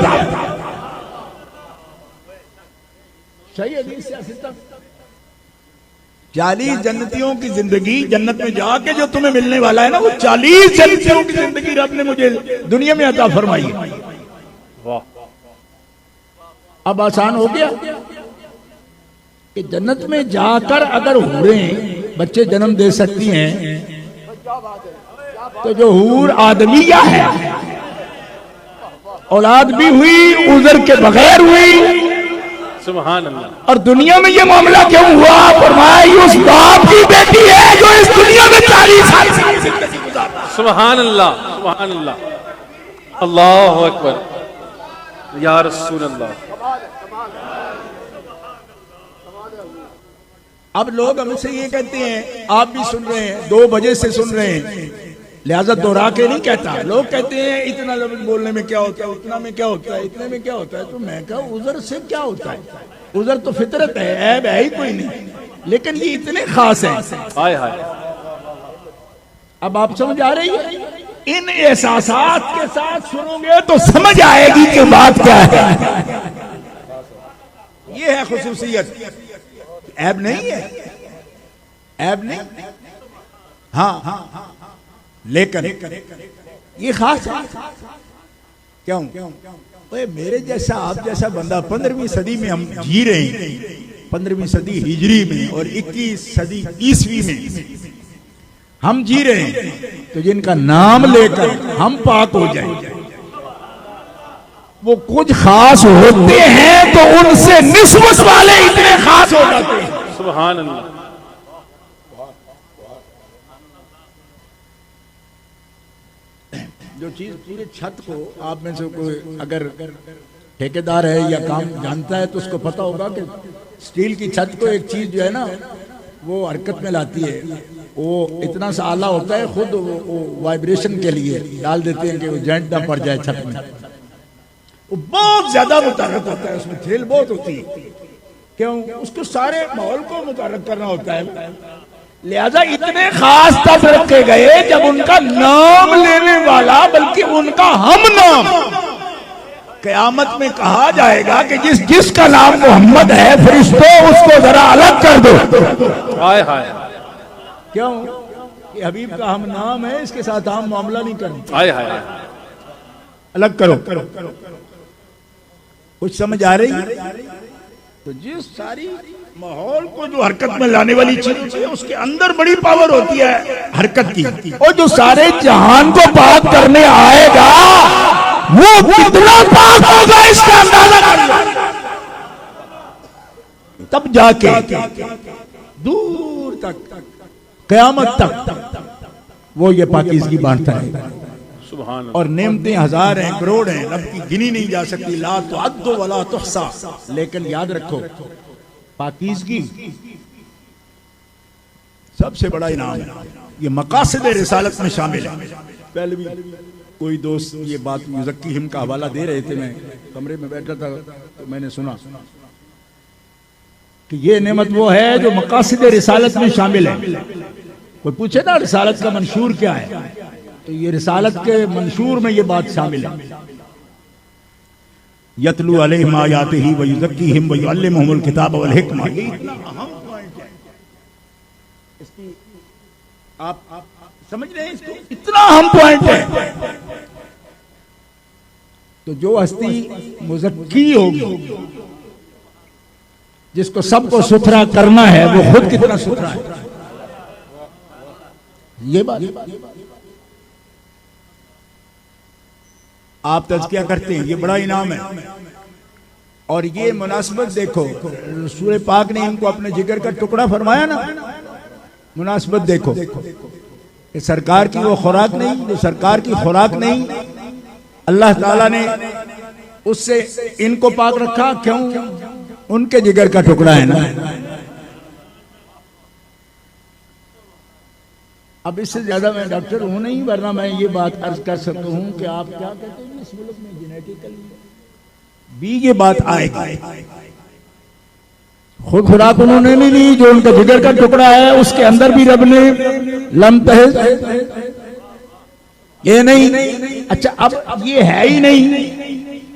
सही हदीस है, 40 जन्नतियों की जिंदगी जन्नत में जाके जो तुम्हें मिलने वाला है ना, वो 40 जन्नतियों की जिंदगी रब ने मुझे दुनिया में अता फरमाई है। वाह, अब आसान हो गया कि जन्नत में जाकर अगर हूरें बच्चे जन्म दे सकती हैं, तो जो हूर आदमिया है औलाद भी हुई, उज़र के बगैर हुई। सुभान अल्लाह। और दुनिया में ये मामला क्यों हुआ? फरमाया उस बाप की बेटी है जो इस दुनिया में 40 साल जिंदगी गुजारा। सुभान अल्लाह, सुभान अल्लाह, अल्लाहु अकबर, या रसूल अल्लाह। अब लोग हमसे ये कहते हैं, आप भी सुन रहे हैं, 2 बजे से सुन रहे हैं, लिहाजा दोहरा के नहीं कहता। लोग कहते हैं इतना लफ्ज बोलने में क्या होता है, उतना में क्या होता है, इतने में क्या होता है। तो मैं कहा उज़र से क्या होता है? उज़र तो फितरत है, ऐब है ही कोई नहीं, लेकिन ये इतने खास है। हाय हाय, अब आप समझ आ रही है? इन एहसासात के साथ सुनोगे तो समझ आएगी कि बात क्या है। ये है खुसूसियत, ऐब नहीं है, ऐब नहीं। हाँ, लेकिन ये खास है। क्यों? ओए मेरे जैसा आप जैसा बंदा 15वीं सदी में हम जी रहे हैं, 15वीं सदी हिजरी में और 21 सदी ईसवी में हम जी रहे हैं, तो जिनका नाम लेकर हम पाक हो जाएंगे, वो कुछ खास होते हैं तो उनसे निस्बत वाले इतने खास हो जाते हैं। सुभान अल्लाह। जो चीज पूरे छत को, आप में से कोई अगर ठेकेदार है या काम जानता है तो उसको पता होगा कि स्टील की छत को एक चीज जो है ना वो हरकत में लाती है, वो इतना सा आला होता है, खुद वो वाइब्रेशन के लिए डाल देते हैं कि वो जॉइंट ना पड़ जाए छत में। वो बहुत ज्यादा मुतहर्रिक होता है, उसमें थ्रिल बहुत होती है। क्यों? उसको सारे माहौल को मुतहर्रिक करना होता है। लिहाजा इतने खास तब रखे गए जब उनका नाम लेने वाला, बल्कि उनका हम नाम क़यामत में कहा जाएगा कि जिसका नाम मोहम्मद है, फरिश्तों उसको जरा अलग कर दो। हाय हाय, क्यों? ये हबीब का हम नाम है, इसके साथ हम मामला नहीं करते। हाय हाय, अलग करो। कुछ समझ आ रही? तो जिस सारी माहौल को जो हरकत में लाने वाली चीज होती है, उसके अंदर बड़ी पावर होती है हरकत की। और जो सारे जहान को पाक करने आएगा वो कितना पाक होगा इसका अंदाजा कर लो। तब जाके दूर तक क़यामत तक वो ये पाकीज़गी बांटता है। और नेमतें हजार हैं, करोड़ हैं, रब की गिनी नहीं जा सकती। ला तुअद्दु वला तुहसा। लेकिन याद रखो, पाकीज़गी सबसे बड़ा इनाम है। ये मकासद रिसालत में शामिल है। पहले भी कोई दोस्त ये बात युज़क्कीहिम का हवाला दे रहे थे, मैं कमरे में बैठा था तो मैंने सुना कि ये नेमत वो है जो मकासद रिसालत में शामिल है। कोई पूछे ना रिसालत का मंशूर क्या है, तो ये रिसालत के मंशूर में ये बात शामिल है। यतलू अलैहिम आयातिही व युज़क्कीहिम व युअल्लिमुहुमुल किताब वल हिकमा। ये इतना अहम पॉइंट है, इसकी आप समझ रहे हैं? इसको इतना अहम पॉइंट है। तो जो हस्ती मुज़क्की होगी, जिसको सबको सुथरा करना है, वो खुद कितना सुथरा है, ये बात आप तज़किया करते हैं, ये बड़ा इनाम है। और ये मुनासिबत देखो, सूरह पाक ने इनको अपने जिगर का टुकड़ा फरमाया ना। मुनासिबत देखो कि सरकार की वो खुराक नहीं, जो सरकार की खुराक नहीं, अल्लाह ताला ने उससे इनको पाक रखा। क्यों? उनके जिगर का टुकड़ा है ना। अब इससे ज्यादा मैं डॉक्टर हूं नहीं, वरना मैं ये बात अर्ज कर सकता हूं कि आप क्या कहते हैं इस मुल्क में जेनेटिकली भी ये बात आएगी। खुद खुराक उन्होंने नहीं ली, जो उनका जिगर का टुकड़ा है उसके अंदर भी रब ने लम तहज, ये नहीं। अच्छा अब ये है ही नहीं,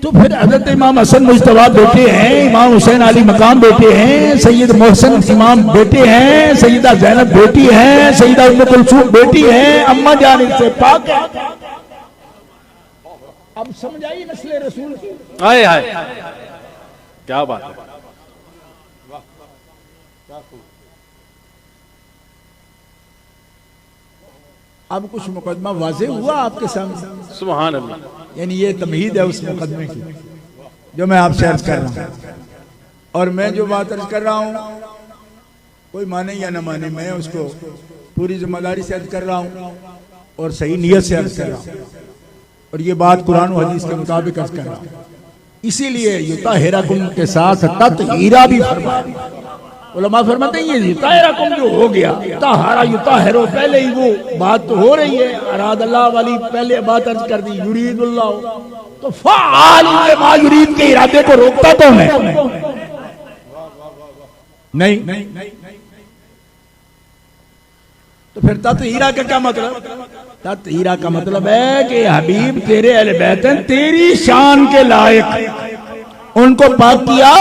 तो फिर हजरत इमाम हसन मुज्तबा बेटे हैं, इमाम हुसैन अली मकाम बेटे हैं, सैयद मोहसिन इमाम बेटे हैं, सैयदा ज़ैनब बेटी है, सैयदा उम्मे कुलसूम बेटी है, अम्मा जान इनसे पाक है। अब समझ आई नस्ल रसूल की? आए हाय क्या बात है। अब कुछ मुकदमा वाज़ेह हुआ आपके सामने, सुभान अल्लाह। यानी ये तमहीद है उस मुकदमे की जो मैं आपसे अर्ज कर रहा हूँ। और मैं जो बात अर्ज कर रहा हूँ, कोई माने या न माने, मैं उसको पूरी जिम्मेदारी से अर्ज कर रहा हूँ और सही नीयत से अर्ज कर रहा हूँ, और ये बात कुरान और हदीस के मुताबिक अर्ज कर रहा हूँ। इसीलिए युताहिरकुम के साथ तत्हीरा भी फरमाया। उलमा फरमाते हैं ये युताहिरकुम जो हो गया, तहारा युताहिरो पहले ही वो बात तो हो रही है, अरादल्लाह वाली पहले बात अर्ज कर दी, युरीदुल्लाह, तो फ़ाल मा युरीद के इरादे को रोकता तो है नहीं। तो फिर तत्हीरा का क्या मतलब? तत्हीरा का मतलब है कि हबीब तेरे अहले बैत हैं, तेरी शान के लायक उनको पाक किया,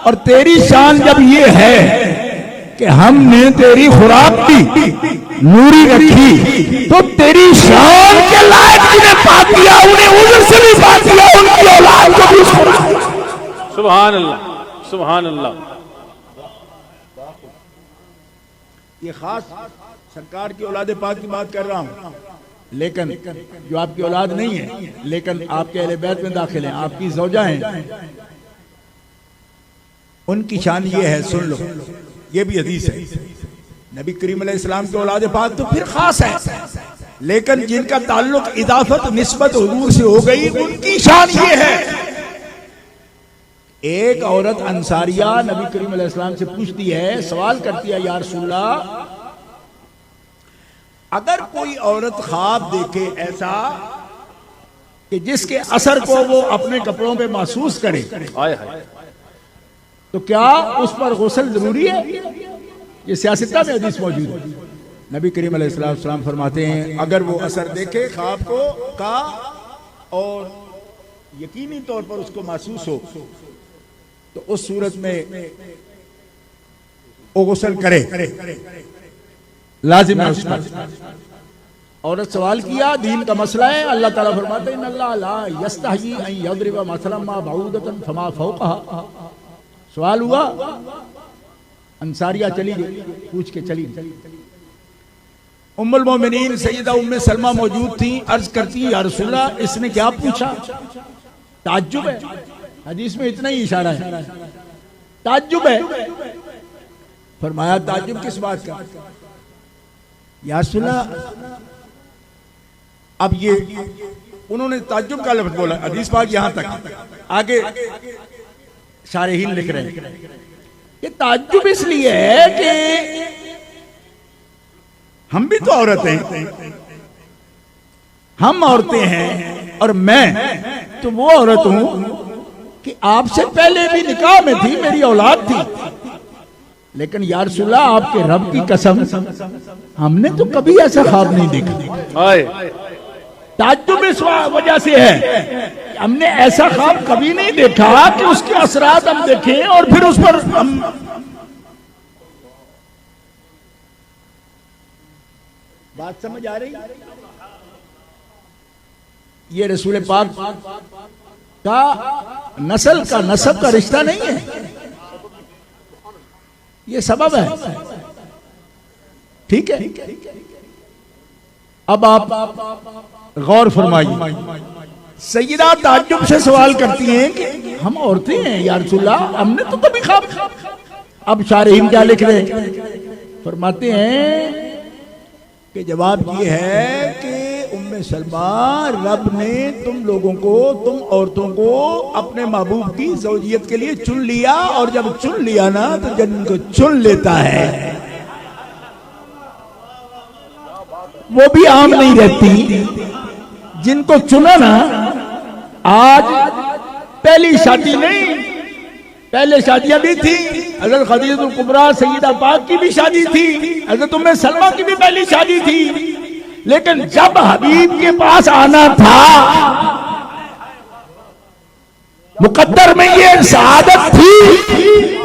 और तेरी शान जब ये है कि हमने तेरी खुराक की नूरी रखी, तो तेरी शान के लायक जिन्हें पाक किया उन्हें उधर से भी पाक किया, उनकी औलाद को भी। सुभान अल्लाह सुभान अल्लाह। ये खास सरकार की औलाद पाक की बात कर रहा हूं, लेकिन जो आपकी औलाद नहीं है लेकिन आपके अहले बैत में दाखिल हैं, आपकी ज़ौजा हैं, उनकी शान ये है, सुन लो, ये भी हदीस है। नबी करीम अलैहिस्सलाम के औलाद पाक तो फिर खास है, लेकिन जिनका ताल्लुक इदाफत निस्बत हुजूर से हो गई, उनकी शान ये है। एक औरत अंसारिया नबी करीम अलैहिस्सलाम से पूछती है, सवाल करती है, या रसूलल्लाह, अगर कोई औरत ख्वाब देखे ऐसा कि जिसके असर को वो अपने कपड़ों पे महसूस करे, आए हाय, तो क्या उस पर गुस्ल जरूरी है? ये सियासत में हदीस मौजूद है। नबी करीम अलैहिस्सलाम फरमाते हैं, अगर वो असर देखे ख्वाब को का और यकीनी तौर पर उसको महसूस हो, तो उस सूरत में वो गुस्ल करे, लाजिम है उस पर। औरत सवाल किया, दीन का मसला है। अल्लाह ताला फरमाते हैं, इन्नल्लाह ला यस्तही अन यदरिबा मसलन मा बऊदतन फमा फौकहा। सवाल हुआ, अंसारिया चली गई, पूछ के चली गई। उम्मुल मोमिनीन सैयदा उम्मे सलमा मौजूद थी, अर्ज करती, या रसूलल्लाह, इसने क्या पूछा? ताज्जुब है, हदीस में इतना ही इशारा है, ताज्जुब है। फरमाया, ताज्जुब किस बात का? या रसूलल्लाह, अब ये उन्होंने ताज्जुब का लफ्ज बोला, हदीस पाक यहां तक, आगे शारहीन लिख रहे हैं, ये ताज्जुब इसलिए है कि हम भी तो औरत हैं, हम औरतें हैं, और मैं तो वो औरत हूं कि आपसे पहले भी निकाह में थी, मेरी औलाद थी, लेकिन या रसूलल्लाह, आपके रब की कसम, हमने तो कभी ऐसा ख्वाब नहीं देखा। ताज्जुब इस वजह से है, हमने ऐसा ख्वाब कभी नहीं देखा कि उसके असरात हम देखें और फिर उस पर हम। बात समझ आ रही? ये रसूल पाक का नस्ल का नसब का रिश्ता नहीं है, ये सबब है, ठीक है। अब आप गौर फरमाइए, सैयदा ताज्जुब से सवाल करती हैं कि हम औरतें हैं या रसूलल्लाह, हमने तो कभी ख्वाब। अब शारहीन क्या लिख रहे हैं? फरमाते हैं कि जवाब ये है कि उम्मे सलमा, रब ने तुम लोगों को, तुम औरतों को अपने महबूब की ज़ौजियत के लिए चुन लिया, और जब चुन लिया ना तो जब उनको चुन लेता है वो भी आम नहीं रहती। जिनको चुना ना, आज पहली शादी नहीं, पहले शादियां भी थी। हजरत खदीजतुल कुबरा सैयदा पाक की भी शादी थी, हजरत उम्मे सलमा की भी पहली शादी थी। लेकिन जब हबीब के पास आना था, मुकद्दर में ये शहादत थी,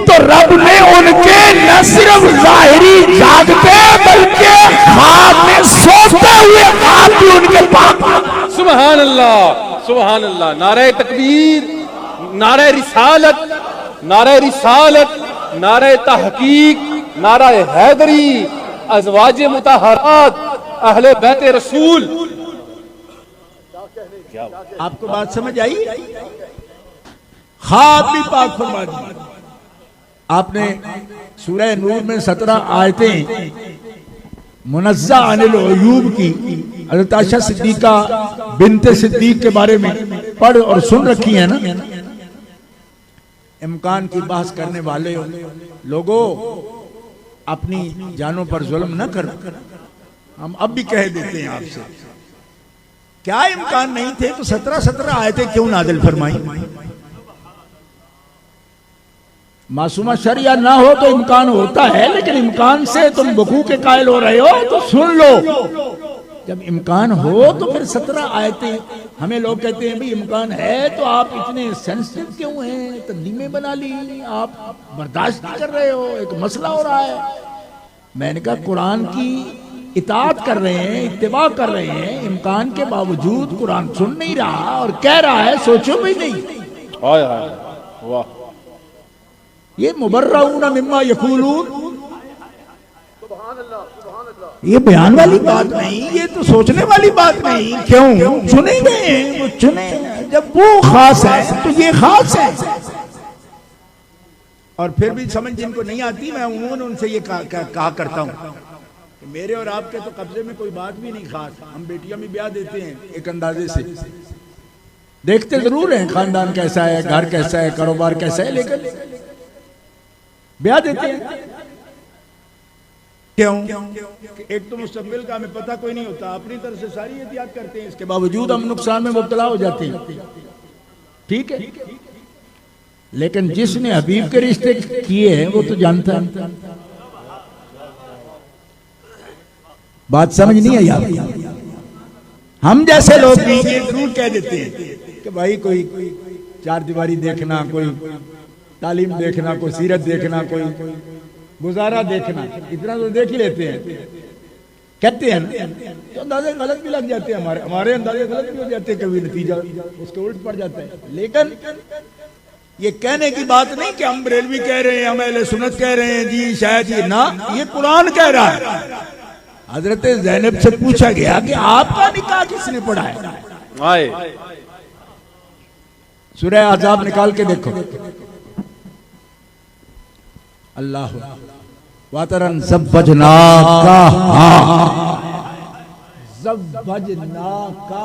तो रब ने उनके न सिर्फ जाहिरी जागते बल्कि ख्वाब में सोते हुए ख्वाब भी उनके पास। सुभान अल्लाह, सुभान अल्लाह। नारे तकबीर, नारे रिसालत, नारे रिसालत, नारे तहकीक, नारा हैदरी, अज़वाजे मुतहरात, अहले बैते रसूल। आपको बात समझ आई? ख्वाब भी पाक फरमा दी आपने। सूरह नूर में 17 आयतें मुनज़्ज़ा अनिल उयूब की हज़रत आयशा सिद्दीका बिन्ते सिद्दीक के बारे में पढ़ और सुन रखी है ना। इम्कान की बहस करने वाले लोगों, अपनी जानों पर जुल्म न करो। हम अब भी कह देते हैं आपसे, क्या इम्कान नहीं थे तो 17 आयतें क्यों नाज़िल फरमाई? मासूमा शरिया ना हो तो इम्कान होता है, लेकिन इम्कान से तुम वकू के कायल हो रहे हो तो सुन लो। जब इम्कान हो तो फिर 17 आयतें। हमें लोग कहते हैं भाई इम्कान है तो आप इतने सेंसिटिव क्यों हैं, तंजीमें बना ली, आप बर्दाश्त नहीं कर रहे हो, एक मसला हो रहा है। मैंने कहा कुरान की इताअत कर रहे हैं, इत्तिबा कर रहे हैं, इम्कान के बावजूद कुरान सुन नहीं रहा और कह रहा है सोचो भी नहीं। हाय हाय, वाह। ये मुबर्रऊना मिम्मा यक़ूलून, ये बयान वाली बात नहीं, ये तो सोचने वाली बात नहीं। क्यों चुने गए? वो चुने, जब वो खास है तो ये खास है। और फिर भी समझ जिनको नहीं आती, मैं उन्होंने उनसे ये कहा करता हूँ, मेरे और आपके तो कब्जे में कोई बात भी नहीं खास। हम बेटियां भी ब्याह देते हैं एक अंदाजे से, देखते जरूर हैं खानदान कैसा है, घर कैसा है, कारोबार कैसा है, लेकिन ब्याह देते हैं। क्यों? एक तो मुस्तकबिल का हमें पता कोई नहीं होता, अपनी तरफ से सारी एहतियात करते हैं, इसके बावजूद हम नुकसान में मुब्तला हो जाते हैं। ठीक है, लेकिन जिसने हबीब के रिश्ते किए हैं वो तो जानता है। बात समझ नहीं आई आपको? हम जैसे लोग भी ये जरूर कह देते हैं कि भाई कोई चार दीवारी देखना, कोई तालीम देखना, कोई सीरत देखना, कोई गुजारा देखना, इतना तो देख ही लेते हैं, कहते हैं ना, तो अंदाजे गलत भी लग जाते हैं, हमारे अंदाजे गलत भी हो जाते हैं, कभी नतीजा उसके उल्ट पड़ जाता है। लेकिन ये कहने की बात नहीं कि हम बरेलवी कह रहे हैं, हम अहले सुन्नत कह रहे हैं जी, शायद ये ना, ये कुरान कह रहा है। हजरत ज़ैनब से पूछा गया कि आपका निकाह किसने पढ़ाया? सूरह अहज़ाब निकाल के देखो। अल्लाह वातरन ज़व्वजना का ज़व्वजना का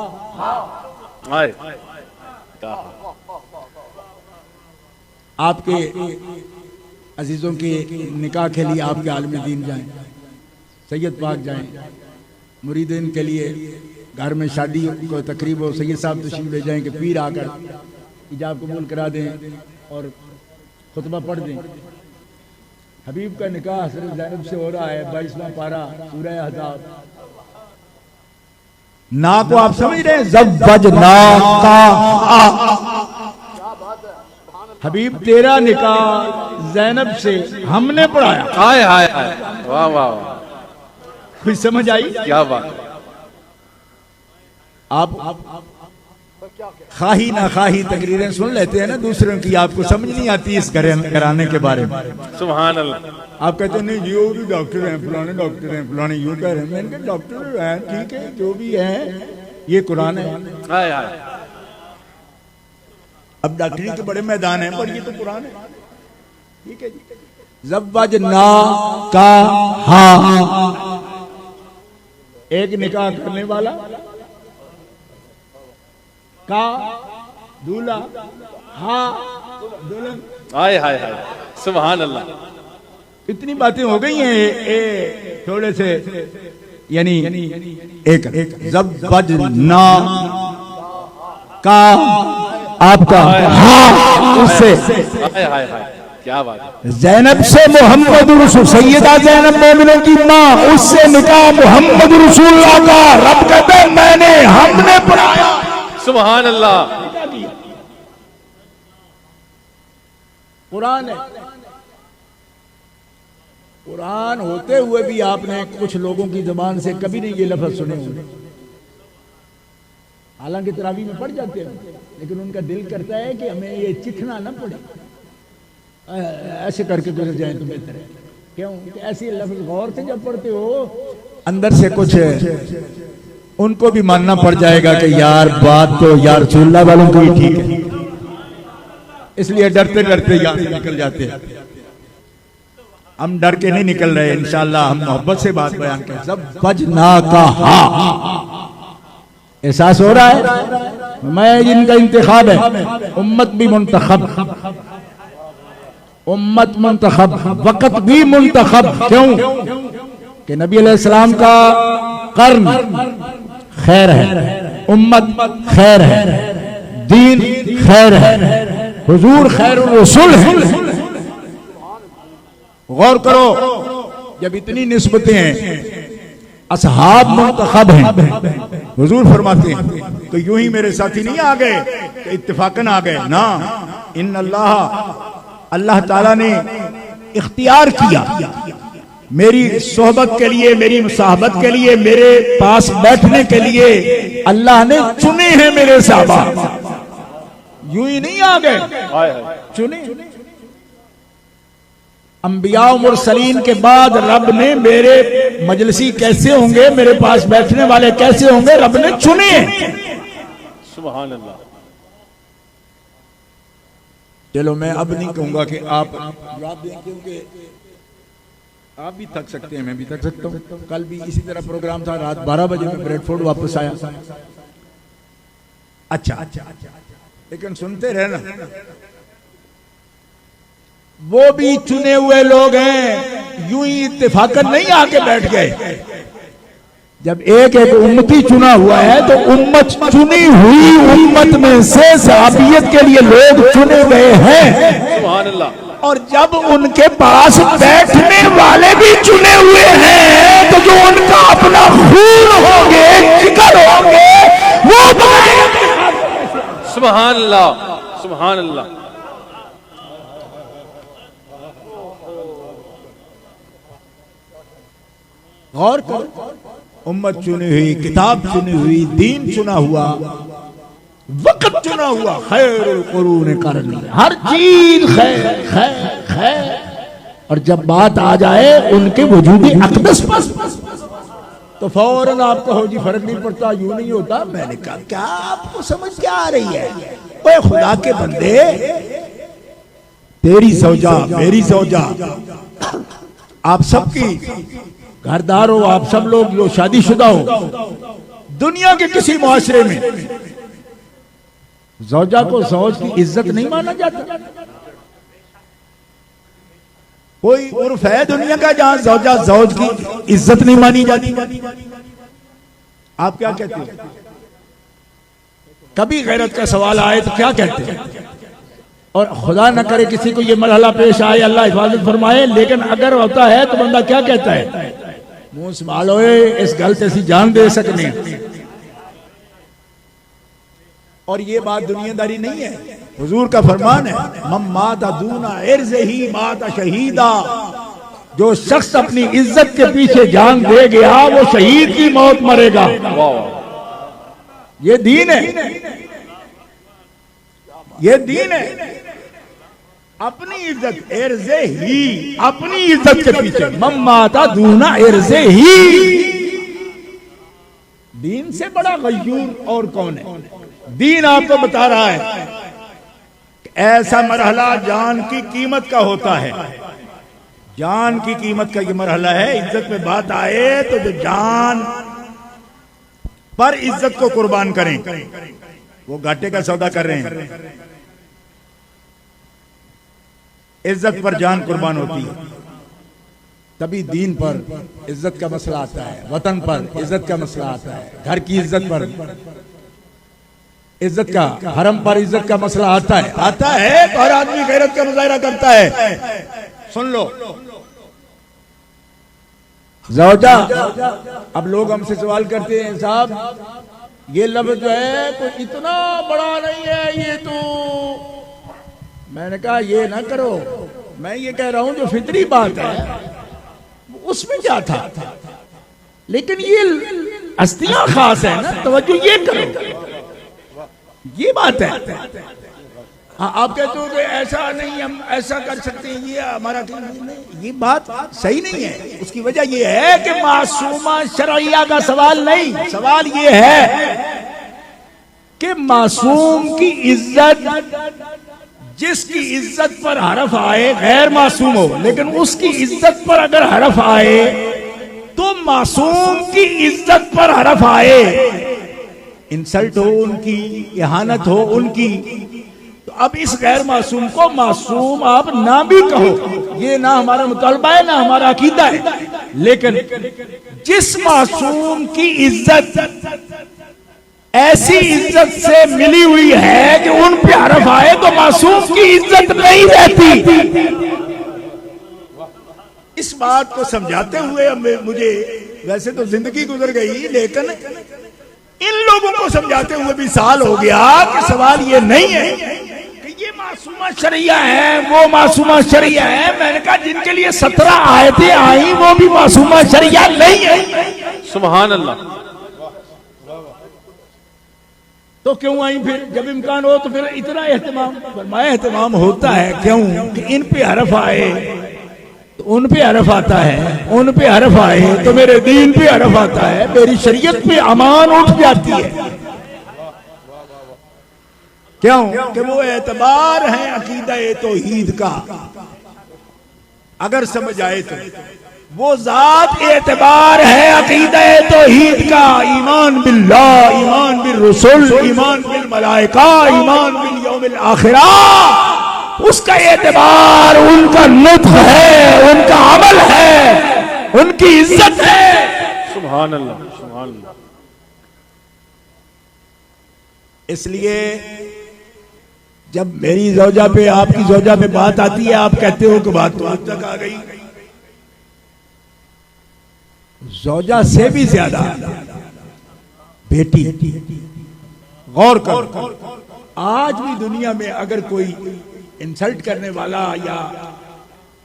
आपके अजीजों के निकाह के लिए आपके आलम दीन जाएं, सैयद पाक जाएं, मुरीदीन के लिए घर में शादी को तकरीब हो, सैयद साहब तशरीफ ले जाएं कि पीर आकर इजाब कबूल करा दें और खुतबा पढ़ दें। हबीब का निकाह हज़रत ज़ैनब से हो रहा है, 22वां पारा सूरह अहज़ाब। ना को आप समझ रहे हैं, ज़व्वजना का। हबीब तेरा निकाह ज़ैनब से हमने पढ़ाया। हाय हाय हाय, वाह वाह वाह, कुछ समझ आई? क्या बात। आप खाही ना खाही तकरीरें सुन लेते हैं ना दूसरों की, आपको समझ नहीं आती इस घराने के बारे में। सुभान अल्लाह। आप कहते हैं नहीं जी वो भी डॉक्टर हैं, फलाने डॉक्टर हैं, फलाने यूं कह रहे हैं। मैंने कहा डॉक्टर हैं, ठीक है, जो भी है, ये कुरान है। हाय हाय, अब डॉक्टरी के बड़े मैदान हैं, पर ये तो कुरान है। ठीक है जी। ज़व्वजना का हा, एक निकाह करने वाला का दूल्हा, हा दुल्हन। हाय हाय हाय, सुभान अल्लाह। इतनी बातें हो गई हैं थोड़े से यानी एक ज़बजना का आपका हाँ उससे हाय हाय हाय, क्या बात है। ज़ैनब से मोहम्मद रसूल, सैयदा ज़ैनब मोमिनों की माँ, उससे निकाह मोहम्मद रसूलुल्लाह का। रब कहते हैं मैंने, हमने पढ़ाया। सुभान अल्लाह। कुरान है, कुरान होते हुए भी आपने कुछ लोगों की जबान से कभी नहीं ये लफ्ज सुने होंगे। हालांकि तरावी में पढ़ जाते हैं, लेकिन उनका दिल करता है कि हमें ये चिखना ना पड़े, ऐसे करके गुजर जाए तो बेहतर है। क्यों कि ऐसे लफ्ज गौर से जब पढ़ते हो अंदर से कुछ उनको भी मानना पड़ जाएगा कि यार बात तो यार रसूलुल्लाह वालों की ठीक है, इसलिए डरते डरते याद निकल जाते हैं। हम डर के नहीं निकल रहे, इंशाअल्लाह हम मोहब्बत से बात बयान करें। सब बजना का एहसास हो रहा है, मैं जिनका इंतखाब है, उम्मत भी मुंतखब, उम्मत मुंतखब, वक़्त भी मुंतखब। क्यों कि नबी अलैहिस्सलाम का कर्न खैर है, उम्मत खैर है, दीन खैर है, हुजूर खैरुर रसूल है। गौर करो, जब इतनी निस्बतें हैं, असहाब मुंतखब हैं, हुजूर फरमाते हैं, तो यूं ही मेरे साथी नहीं आ गए, इत्तिफाकन आ गए ना। इन अल्लाह ताला ने इख्तियार किया मेरी सोहबत के लिए, मेरी मुसाहबत के लिए, मेरे पास बैठने के लिए अल्लाह ने चुने हैं मेरे साहबा। यूं ही नहीं आ गए, चुने। अंबिया और मुरसलीन के बाद रब ने मेरे मजलिसी कैसे होंगे, मेरे पास बैठने वाले कैसे होंगे, रब ने चुने। सुभान अल्लाह। चलो मैं अब नहीं कहूंगा कि आप जवाब दें, क्योंकि आप भी थक सकते हैं, मैं भी थक सकता हूं। कल भी इसी तरह प्रोग्राम था, रात 12 बजे में ब्रेडफोर्ड वापस आया। अच्छा, लेकिन सुनते रहना, वो भी चुने हुए लोग हैं, यूं ही इत्तेफाकन नहीं आके बैठ गए। जब एक एक उम्मती चुना हुआ है तो उम्मत चुनी हुई उम्मत में से सहाबियत के लिए लोग चुने गए हैं। सुभान अल्लाह। और जब उनके पास बैठने वाले भी चुने हुए हैं तो जो उनका अपना खून होंगे, जिगर होंगे, वो सुभान अल्लाह, सुभान अल्लाह। गौर करो, उम्मत चुनी हुई, किताब चुनी हुई, दीन चुना हुआ, वक्त चुना हुआ, खैरुल कुरून करनी, हर चीज खैर खैर खैर। और जब बात आ जाए उनके वजूद अक़दस पर तो फौरन आप कहो जी फर्क नहीं पड़ता, यूं नहीं होता। मैंने कहा क्या आपको समझ क्या आ रही है? ओए खुदा के बंदे, तेरी सौजा, मेरी सौजा, आप सबकी घरदार हो, आप सब लोग जो शादीशुदा हो, दुनिया के किसी मुआशरे में जौजा को जौज की इज्जत नहीं माना जाता। कोई उर्फ है दुनिया का जहां जौजा जौज की इज्जत नहीं मानी जाती? आप क्या कहते हैं? कभी गैरत का सवाल आए तो क्या कहते हैं? और खुदा न करे किसी को ये मरहला पेश आए, अल्लाह हिफाजत फरमाए, लेकिन अगर होता है तो बंदा क्या कहता है? मुंह संभालो, इस गलती से जान दे सकने। और ये बात दुनियादारी नहीं है, हुजूर का फरमान है, मम माता दूना इर्ज़ ही माता शहीदा। जो शख्स अपनी इज्जत के पीछे जान दे गया वो शहीद की मौत मरेगा। ये दीन है, ये दीन है। अपनी इज्जत इर्ज़े ही, अपनी इज्जत के पीछे मम माता दूना इर्ज़े ही। दीन से बड़ा गयूर और कौन है? दीन आपको बता रहा है ऐसा मरहला जान की कीमत का होता है। जान की कीमत का ये मरहला है। इज्जत में बात आए तो जो जान पर इज्जत को कुर्बान करें वो घाटे का सौदा कर रहे हैं। इज्जत पर जान कुर्बान होती है। तभी दीन पर इज्जत का मसला आता है, वतन पर इज्जत का मसला आता है, घर की इज्जत पर इज्जत का, हरम पर इज्जत का मसला आता है तो हर आदमी गैरत का मुजाहिरा करता है। सुन लो ज़ौजा, अब लोग हमसे सवाल करते हैं साहब ये लफ्ज़ जो है कोई इतना बड़ा नहीं है, ये तो मैंने कहा ये ना करो, मैं ये कह रहा हूं जो फितरी बात है उसमें क्या था, लेकिन ये हस्तियां खास है ना, तवज्जो ये करो, ये बात है। हाँ आप कहते हो कि ऐसा नहीं, हम ऐसा कर सकते हैं, ये हमारा नहीं, ये बात सही नहीं है। उसकी वजह ये है कि मासूमा शरइया का सवाल नहीं, सवाल ये है कि मासूम की इज्जत, जिसकी इज्जत पर हरफ आए, गैर मासूम हो लेकिन उसकी इज्जत पर अगर हरफ आए तो मासूम की इज्जत पर हरफ आए, इंसल्ट हो उनकी, इहानत हो उनकी, तो अब इस गैर मासूम को मासूम आप ना भी कहो, ये ना हमारा मुतालबा है ना हमारा अकीदा है, लेकिन जिस मासूम की इज्जत ऐसी इज्जत से मिली हुई है कि उन पे हरफ आए तो मासूम की इज्जत नहीं रहती। इस बात को समझाते हुए मुझे, वैसे तो जिंदगी गुजर गई, लेकिन इन लोगों को समझाते हुए भी साल हो गया कि सवाल ये नहीं है कि ये मासूमा शरिया है, वो मासूमा शरिया है। मैंने कहा जिनके लिए 17 आयतें आई वो भी मासूमा शरिया नहीं है। सुभान अल्लाह। तो क्यों आई फिर, जब इम्कान हो तो फिर इतना एहतमाम, फरमाया एहतमाम होता है क्यों कि इन पे हरफ आए तो उन पे हरफ आता है, उन पे हरफ आए तो मेरे दीन पे हरफ आता है, मेरी शरीयत पे अमान उठ जाती है। क्यों कि वो एतबार है अकीदा तौहीद का, अगर समझ आए तो वो जात एतबार है अकीदा तौहीद का, ईमान बिल्लाह, ईमान बिल रसूल, ईमान बिल मलाइका, ईमान बिल यौमिल आखिरा, उसका एतबार उनका लुत्फ है, उनका अमल है, उनकी इज्जत है। सुभान अल्लाह, सुभान अल्लाह। इसलिए जब मेरी ज़ौजा पे, आपकी ज़ौजा पे बात आती है, आप कहते हो कि बात तो आप तक आ गई। ज़ौजा से भी ज्यादा बेटी, गौर कर, आज भी दुनिया में अगर कोई इंसल्ट करने वाला या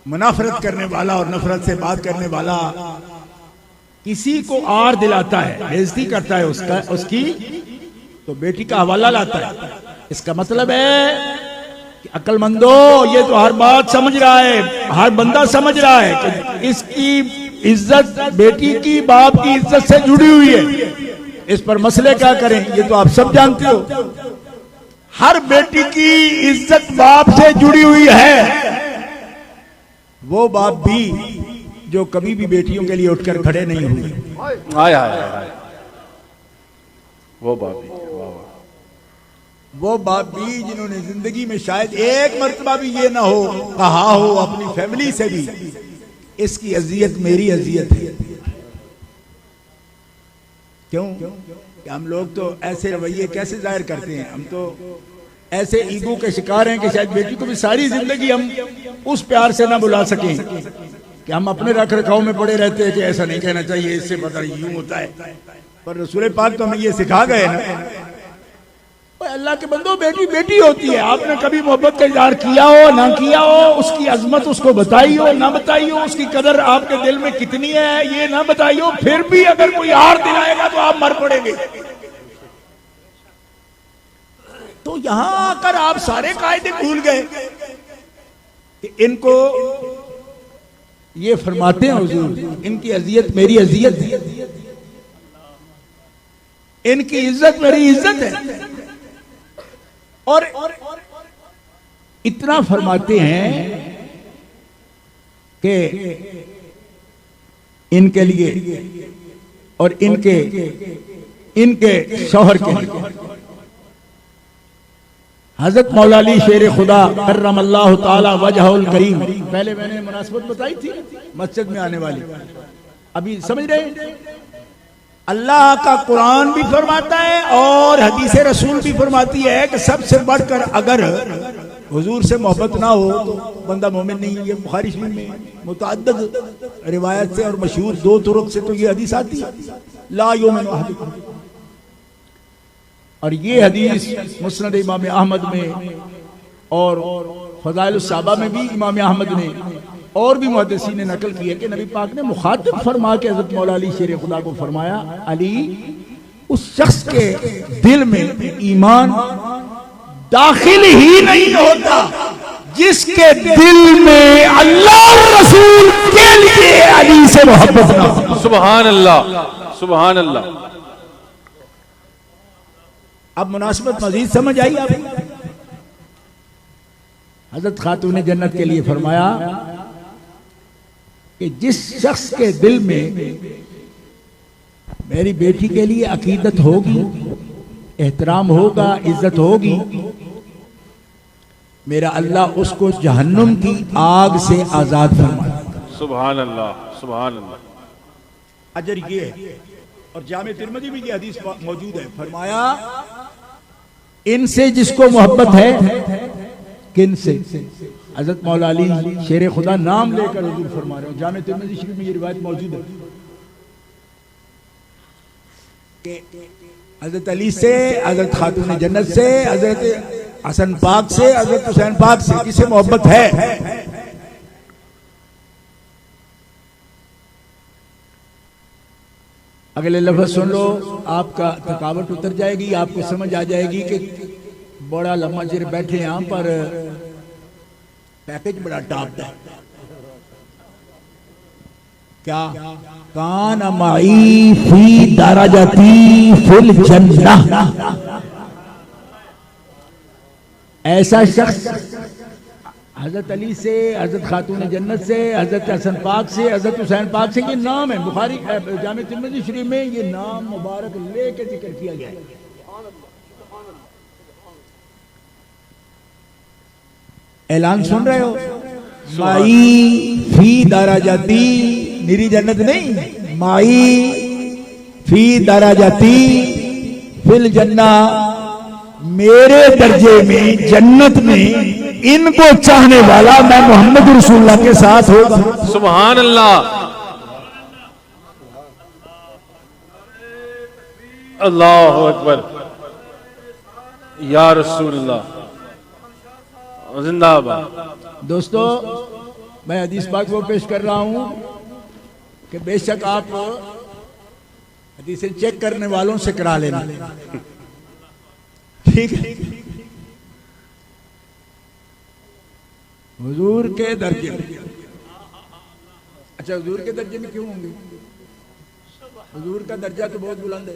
मुनाफरत करने वाला और नफरत से बात करने वाला किसी को आर दिलाता है, बेइज्जती करता है उसकी, तो बेटी का हवाला लाता है। इसका मतलब है कि अक्लमंदो, ये तो हर बात समझ रहा है, हर बंदा समझ रहा है कि इसकी इज्जत बेटी की बाप की इज्जत से जुड़ी हुई है, इस पर मसले क्या करें, ये तो आप सब जानते हो। हर बेटी की इज्जत बाप से जुड़ी हुई है, वो बाप भी जो कभी भी बेटियों के लिए उठकर खड़े नहीं हुए। आया वो बाप भी, वो बाप भी जिन्होंने जिंदगी में शायद एक मर्तबा भी ये ना हो कहा हो अपनी फैमिली से भी, इसकी अजियत मेरी अजियत है। क्यों कि हम लोग तो ऐसे रवैये कैसे जाहिर करते हैं, हम तो ऐसे ईगो के शिकार हैं कि शायद बेटी को भी सारी जिंदगी हम उस प्यार से ना बुला सकें कि हम अपने रख रखाव में पड़े रहते हैं कि ऐसा नहीं कहना चाहिए, इससे पता यूं होता है। पर रसूल पाक तो हमें ये सिखा गए ना, अल्लाह के बंदो, बेटी बेटी होती है। आपने कभी मोहब्बत का इजहार किया हो ना किया हो, उसकी अजमत उसको बताई हो ना बताई हो, उसकी कदर आपके दिल में कितनी है ये ना बताई हो, फिर भी अगर कोई हार दिलाएगा तो आप मर पड़ेंगे। तो यहां आकर आप सारे कायदे भूल गए कि इनको ये फरमाते हैं हुजूर, इनकी अजियत मेरी अजियत है, इनकी इज्जत मेरी इज्जत है। और इतना फरमाते हैं कि इनके लिए और इनके शौहर के लिए हजरत मौला अली शेर खुदा करमल्लाहु ताला वजहुल करीम, पहले मैंने मुनासबत बताई थी मस्जिद में आने वाली, अभी समझ रहे। अल्लाह का कुरान भी फरमाता है और हदीस रसूल भी फरमाती है कि सबसे बढ़कर अगर हुजूर से मोहब्बत ना हो तो बंदा मोमिन नहीं। ये बुखारी शरीफ में मुतअद्दिद रिवायत से और मशहूर 2 तुरुक से तो ये हदीस आती है, ला युमिनु अहदुकुम। और ये हदीस मुस्नद इमाम अहमद में और फज़ाइलुस सहाबा में भी इमाम अहमद ने और भी मुहद्दिसीन ने नकल की है कि नबी पाक ने मुखातिब फरमा के हज़रत मौला अली शेर खुदा को फरमाया, अली उस शख्स के दिल में ईमान दाखिल ही नहीं होता जिसके दिल में अल्लाह और रसूल के लिए अली से मोहब्बत ना हो। सुभान अल्लाह, सुभान अल्लाह। अब मुनासिबत मजीद समझ आई आप। हजरत खातून जन्नत के लिए फरमाया कि जिस शख्स के दिल में मेरी बेटी के लिए अकीदत होगी, एहतराम होगा, इज्जत होगी, मेरा अल्लाह उसको जहन्नुम की आग से आजाद फरमाएगा। सुभान अल्लाह, सुभान अल्लाह। अजर ये है और जामे तिरमिज़ी में ये हदीस मौजूद है। फरमाया इनसे जिसको मोहब्बत है, किन से? हजरत मौला अली शेर खुदा नाम लेकर हुजूर फरमा रहे हो। जामे तिरमिज़ी शरीफ में ये रिवायत मौजूद है कि हजरत अली से, हजरत खातून जन्नत से, हजरत हसन पाक से, हजरत हुसैन पाक से किसे मोहब्बत है? अगले लफ्ज़ सुन लो, आपका थकावट उतर जाएगी, आपको समझ आ जाएगी कि बड़ा लम्बा चिर बैठे यहां पर, पैकेज बड़ा टॉप है। क्या? कान माई फी दराजती फिल जन्नह। ऐसा शख्स हजरत अली से, हजरत खातून जन्नत से, हजरत हसन पाक से, हजरत हुसैन पाक से, ये नाम है बुखारी जामे तिरमिज़ी शरीफ में ये नाम मुबारक लेके जिक्र किया गया है। ऐलान सुन रहे हो? माई फी दराजती, मेरी जन्नत नहीं, माई फी दराजती फिल जन्नह, मेरे दर्जे में जन्नत में इनको चाहने वाला मैं मोहम्मद रसूलुल्लाह के साथ होगा। सुभान अल्लाह, अल्लाहु अकबर, या रसूलुल्लाह, जिंदाबाद। दोस्तों, मैं हदीस पाक को पेश कर रहा हूं कि बेशक आप हदीसें चेक करने वालों से करा लेना, ठीक है? हुजूर के दर्जे, अच्छा हुजूर के दर्जे में क्यों होंगे? हुजूर का दर्जा तो बहुत बुलंद है।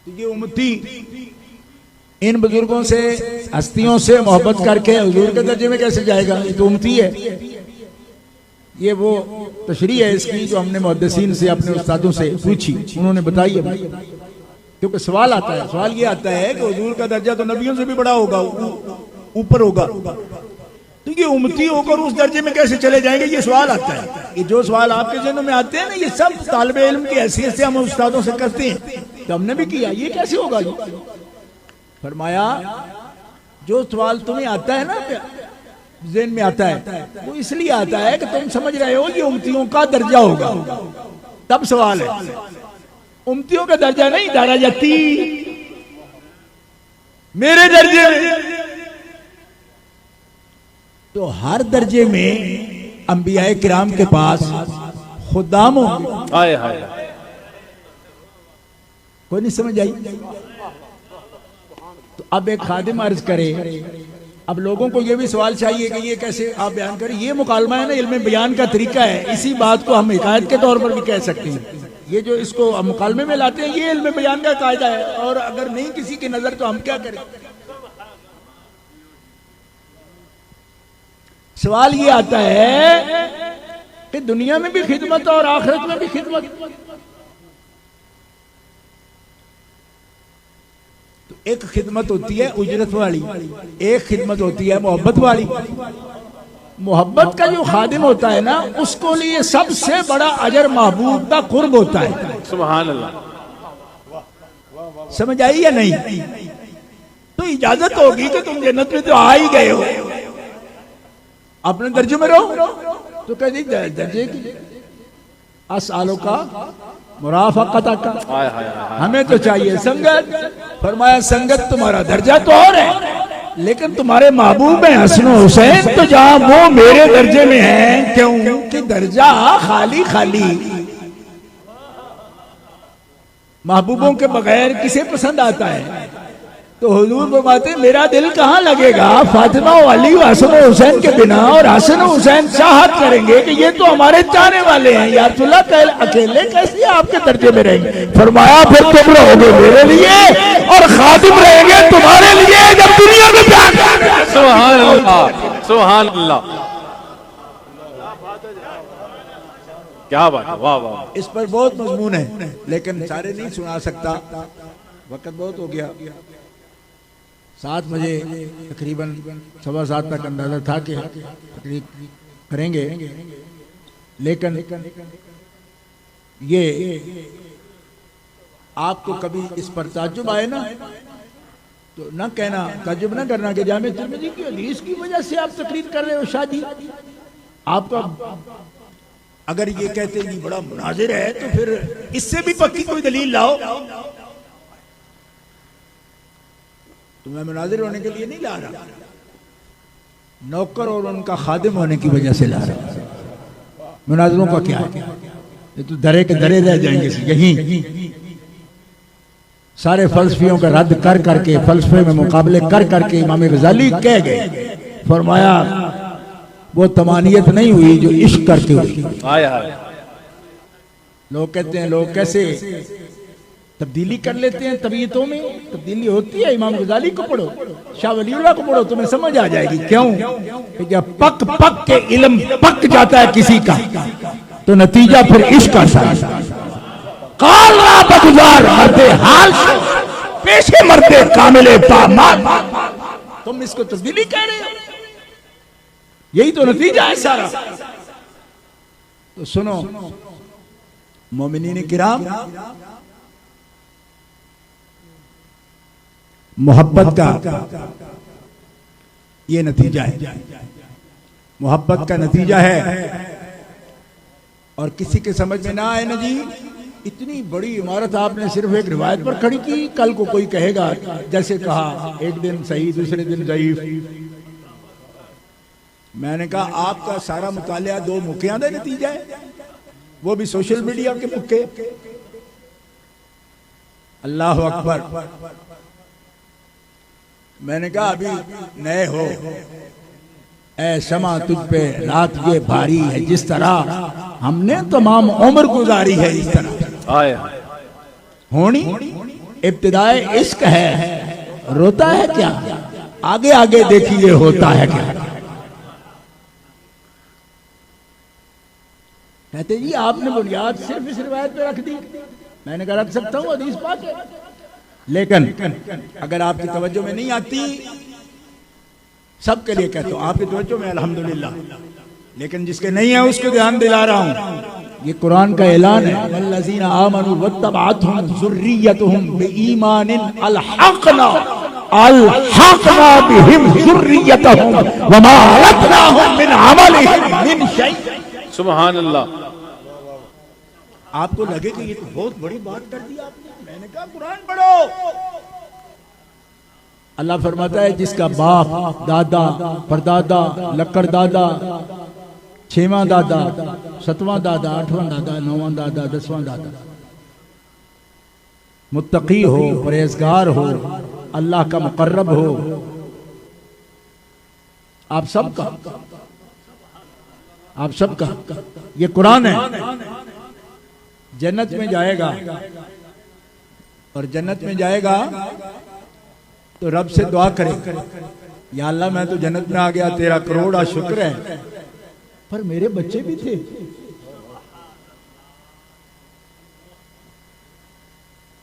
तो ये उम्मती इन बुजुर्गों से, हस्तियों से मोहब्बत करके हुजूर के दर्जे में कैसे जाएगा? ये तो उम्मती है। ये वो तशरीह है इसकी जो हमने मुहद्दिसीन से, अपने उस्तादों से पूछी, उन्होंने बताई है भाई। क्योंकि सवाल आता है, सवाल ये आता है कि हुजूर का दर्जा तो नबियों से भी बड़ा होगा, ऊपर होगा, तो ये उम्मती होकर उस दर्जे में कैसे चले जाएंगे? ये सवाल आता है। ये जो सवाल आपके ज़हन में आते हैं ना, ये सब तालिबे इल्म की हैसियत से हम उस्तादों से करते हैं, तो हमने भी किया। ये कैसे होगा? ये फरमाया जो सवाल तुम्हें आता है ना, ज़हन में आता है, वो इसलिए आता है कि तुम समझ रहे हो ये उम्मतियों का दर्जा होगा, तब सवाल है। उम्मतियों का दर्जा नहीं, दराजती मेरे दर्जे में। तो हर दर्जे में अंबियाए किराम के पास खुदाम होंगे। हाय हाय, कोई नहीं समझ आई? तो अब एक खादिम अर्ज करे, अब लोगों को ये भी सवाल चाहिए कि ये कैसे आप बयान करें? ये मुकालमा है ना, इल्म बयान का तरीका है। इसी बात को हम हिकायत के तौर पर भी कह सकते हैं। ये जो इसको हम मुकालमे में लाते हैं, ये इल्म बयान का कायदा है। और अगर नहीं किसी की नजर, तो हम क्या करें? सवाल ये आता है कि दुनिया में भी खिदमत और आखिरत में भी खिदमत, तो एक खिदमत होती है उजरत वाली, एक खिदमत होती है मोहब्बत वाली। मोहब्बत का जो खादिम होता है ना, उसको लिए सबसे बड़ा अजर महबूब का कुर्ब होता है। सुभान अल्लाह। समझ आई या नहीं? तो इजाजत होगी कि तुम जन्नत में तो आ ही गए हो, अपने दर्जे में रहो। तो कह दी दर्जे की असआलो का मुराफकत का, हमें तो चाहिए संगत। फरमाया संगत तुम्हारा दर्जा तो और है, लेकिन तुम्हारे महबूब हैं हसन हुसैन, तो जहां वो मेरे दर्जे में हैं। क्यों कि दर्जा खाली खाली महबूबों के बगैर किसे पसंद आता है? तो हुजूर फरमाते मेरा दिल कहाँ लगेगा फातिमा वाली हसन हुसैन के बिना। और हसन हुसैन चाहत करेंगे कि ये तो हमारे चाहने वाले हैं, या रसूलुल्लाह अकेले कैसे आपके दर्जे में रहेंगे? फरमाया फिर तुम रहोगे मेरे लिए और खादिम रहेंगे तुम्हारे लिए जब दुनिया में प्यार। सुभान अल्लाह, सुभान अल्लाह, क्या बात है, वाह वाह। इस पर बहुत मजमून है, लेकिन सारे नहीं सुना सकता, वक्त बहुत हो गया। 7 बजे तकरीबन 7:15 तक अंदाजा था कि तकरीब करेंगे, लेकिन ये आपको कभी इस पर ताज्जुब आए ना, तो ना कहना, ताज्जुब ना करना कि जामे तिर्मिज़ी की हदीस की वजह से आप तकरीर कर रहे हो शादी। आपका अगर ये कहते हैं बड़ा मुनाजिर है, तो फिर इससे भी पक्की कोई दलील लाओ। तो मैं मुनाजिर होने के लिए नहीं ला रहा, नौकर और उनका खादिम होने की वजह से ला रहा। मुनाजिरों का क्या है? ये तो दरे के दरे रह जाएंगे यहीं। सारे फलसफियों का रद्द कर करके, फलसफे में मुकाबले कर करके इमाम गजाली कह गए, फरमाया वो तमानियत नहीं हुई जो इश्क करके हुई। लोग कहते हैं लोग कैसे तब्दीली कर लेते हैं तबीयतों में। तब्दीली होती है, इमाम गजाली को पढ़ो, शाह वलीउल्लाह को पढ़ो, तुम्हें समझ आ जाएगी। क्यों? जब पक पक के इल्म पक जाता है किसी का, तो नतीजा फिर इश्क का है। काल रात गुजार मरते हाल पेशे मरते कामिले पामाल। तुम इसको तब्दीली कह रहे हो, यही तो नतीजा है सारा। तो सुनो मोमिनीन किराम, मोहब्बत का ये नतीजा है, मोहब्बत का नतीजा है। और किसी के समझ में ना आए ना जी, इतनी बड़ी इमारत आपने सिर्फ एक रिवायत पर खड़ी की। कल को कोई कहेगा जैसे कहा, एक दिन सही दूसरे दिन ज़ईफ। मैंने कहा आपका सारा मुतालिया 2 मुक्कियां का नतीजा है, वो भी सोशल मीडिया के मुक्के। अल्लाह अकबर। मैंने कहा अभी नए हो, ऐ शमा तुझ पे रात ये भारी है, जिस तरह हमने तमाम उम्र गुजारी है, इस तरह होनी इब्तिदाए इश्क है। रोता है क्या? आगे आगे देखिए होता है क्या। कहते जी आपने बुनियाद सिर्फ इस रिवायत पे रख दी। मैंने कहा रख सकता हूँ, हदीस पाक है, लेकिन अगर आपकी तवज्जो में नहीं आती, सबके लिए कहता हूँ, आपकी तवज्जो में अल्हम्दुलिल्लाह, लेकिन जिसके नहीं है उसको ध्यान दिला रहा हूँ। ये कुरान का ऐलान है, वल्लज़ीना आमनू वत्तबअतहुम ज़ुर्रिय्यतुहुम बिईमानिन अलहक़ना बिहिम ज़ुर्रिय्यतहुम वमा अलतनाहुम मिन अमलिहिम मिन शै। सुभान अल्लाह। आपको लगे कि ये तो बहुत बड़ी बात कर दी आपने। मैंने कहा कुरान पढ़ो। अल्लाह फरमाता है जिसका बाप, दादा, परदादा, लक्कड़ दादा, 6वां दादा, 7वां दादा, 8वां दादा, 9वां दादा, 10वां दादा मुत्तकी हो, परहेजगार हो, अल्लाह का मुकर्रब हो, आप सबका ये कुरान है। जन्नत में जाएगा, और जन्नत में जाएगा तो रब से दुआ करे, या अल्लाह मैं तो जन्नत में आ गया, तेरा करोड़ा शुक्र है, पर मेरे बच्चे भी थे।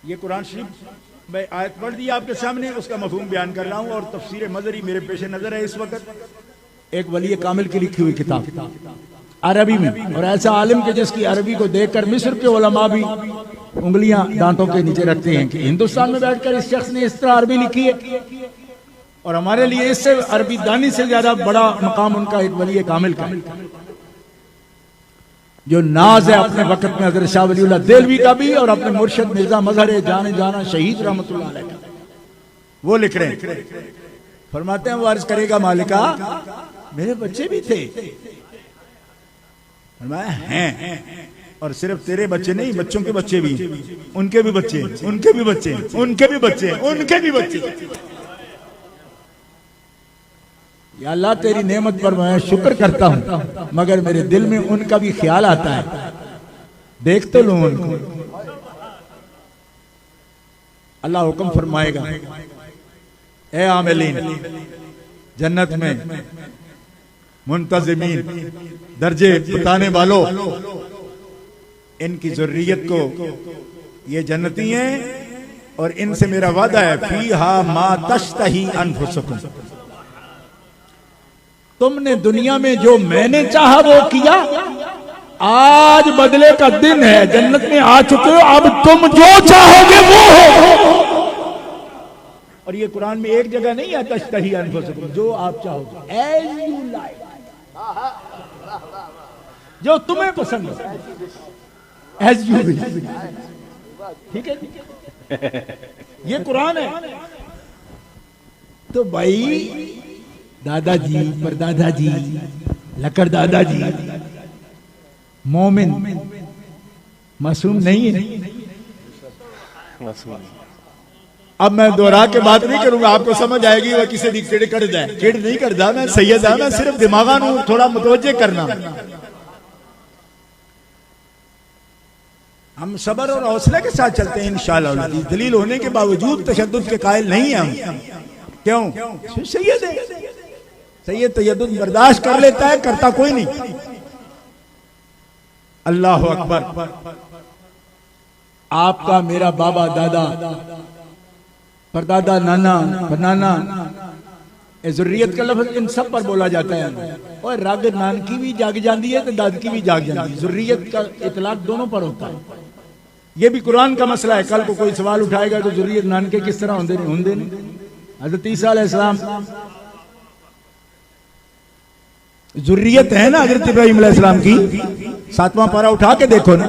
ये कुरान शरीफ मैं आयत पढ़ दी आपके सामने, उसका मफहूम बयान कर रहा हूँ और तफसीर मज़री मेरे पेश नजर है इस वक्त। एक वली कामिल की लिखी हुई किताब अरबी में, और ऐसा आलिम के जिसकी अरबी को देखकर मिस्र के उलमा भी उंगलियां दांतों के नीचे रखते हैं कि हिंदुस्तान में बैठकर इस शख्स ने इस तरह अरबी लिखी है। और हमारे लिए इससे अरबी दानी से ज्यादा बड़ा मकाम उनका एक वली कामिल का, जो नाज है अपने वक्त में हज़रत शाह वलीउल्लाह देलवी का भी और अपने मुर्शिद मिर्जा मजहर जाने जाना शहीद रहमतुल्लाह अलैह का। वो लिख रहे हैं, फरमाते हैं वो अर्ज करेगा मालिका मेरे बच्चे भी थे। फरमाया हैं, और सिर्फ तेरे बच्चे नहीं, बच्चों के बच्चे भी, उनके भी बच्चे, उनके भी बच्चे, उनके भी बच्चे, उनके भी बच्चे। या अल्लाह तेरी नेमत पर मैं शुक्र करता हूं, मगर मेरे दिल में उनका भी ख्याल आता है, देख तो लूं उनको। अल्लाह हुक्म फरमाएगा, ए आमिलीन, जन्नत में मुंतज़िमीन, दर्जे बताने वालों, इनकी ज़ुर्रियत को, ये जन्नती हैं और इनसे मेरा वादा है, फीहा मा तश्तही अनफुसुकुम, तुमने दुनिया में जो मैंने चाहा वो किया, आज बदले का दिन है, जन्नत में आ चुके हो, अब तुम जो चाहोगे वो हो। और ये कुरान में एक जगह नहीं है तश्तही अनफुसुकुम, जो आप चाहोगे, एज यू लाइक, जो तुम्हें पसंद हो, एज यू विल, ठीक है, ये कुरान है। तो भाई दादाजी, परदादाजी, लकड़ दादाजी मोमिन मासूम नहीं है। अब मैं दोहरा के बात नहीं करूंगा, आपको समझ आएगी, वह किसी दी किड़ कर जाए, किड़ नहीं करता, मैं सैयद है, मैं सिर्फ दिमागा नू थोड़ा मुतवज्जे करना। हम सबर और हौसले के साथ चलते हैं इंशाअल्लाह। दलील होने के बावजूद तशद्दुद के कायल नहीं है हम। क्यों? सैयद है, सैयद तशद्दुद बर्दाश्त कर लेता है, करता कोई नहीं। अल्लाह अकबर। आपका मेरा बाबा, दादा, परदादा, नाना, बनाना, ज़ुर्रियत का लफ्ज़ इन सब पर बोला जाता है। और रग नानकी भी जाग जाती है तो दादकी भी जाग जाती है, ज़ुर्रियत का इतलाक दोनों पर होता है। ये भी कुरान का मसला है। कल को कोई सवाल उठाएगा तो ज़ुर्रियत नानके किस तरह होंगे नहीं। हज़रत ईसा अलैहिस्सलाम ज़ुर्रियत है ना हज़रत इब्राहीम अलैहिस्सलाम की, 7वां पारा उठा के देखो ना,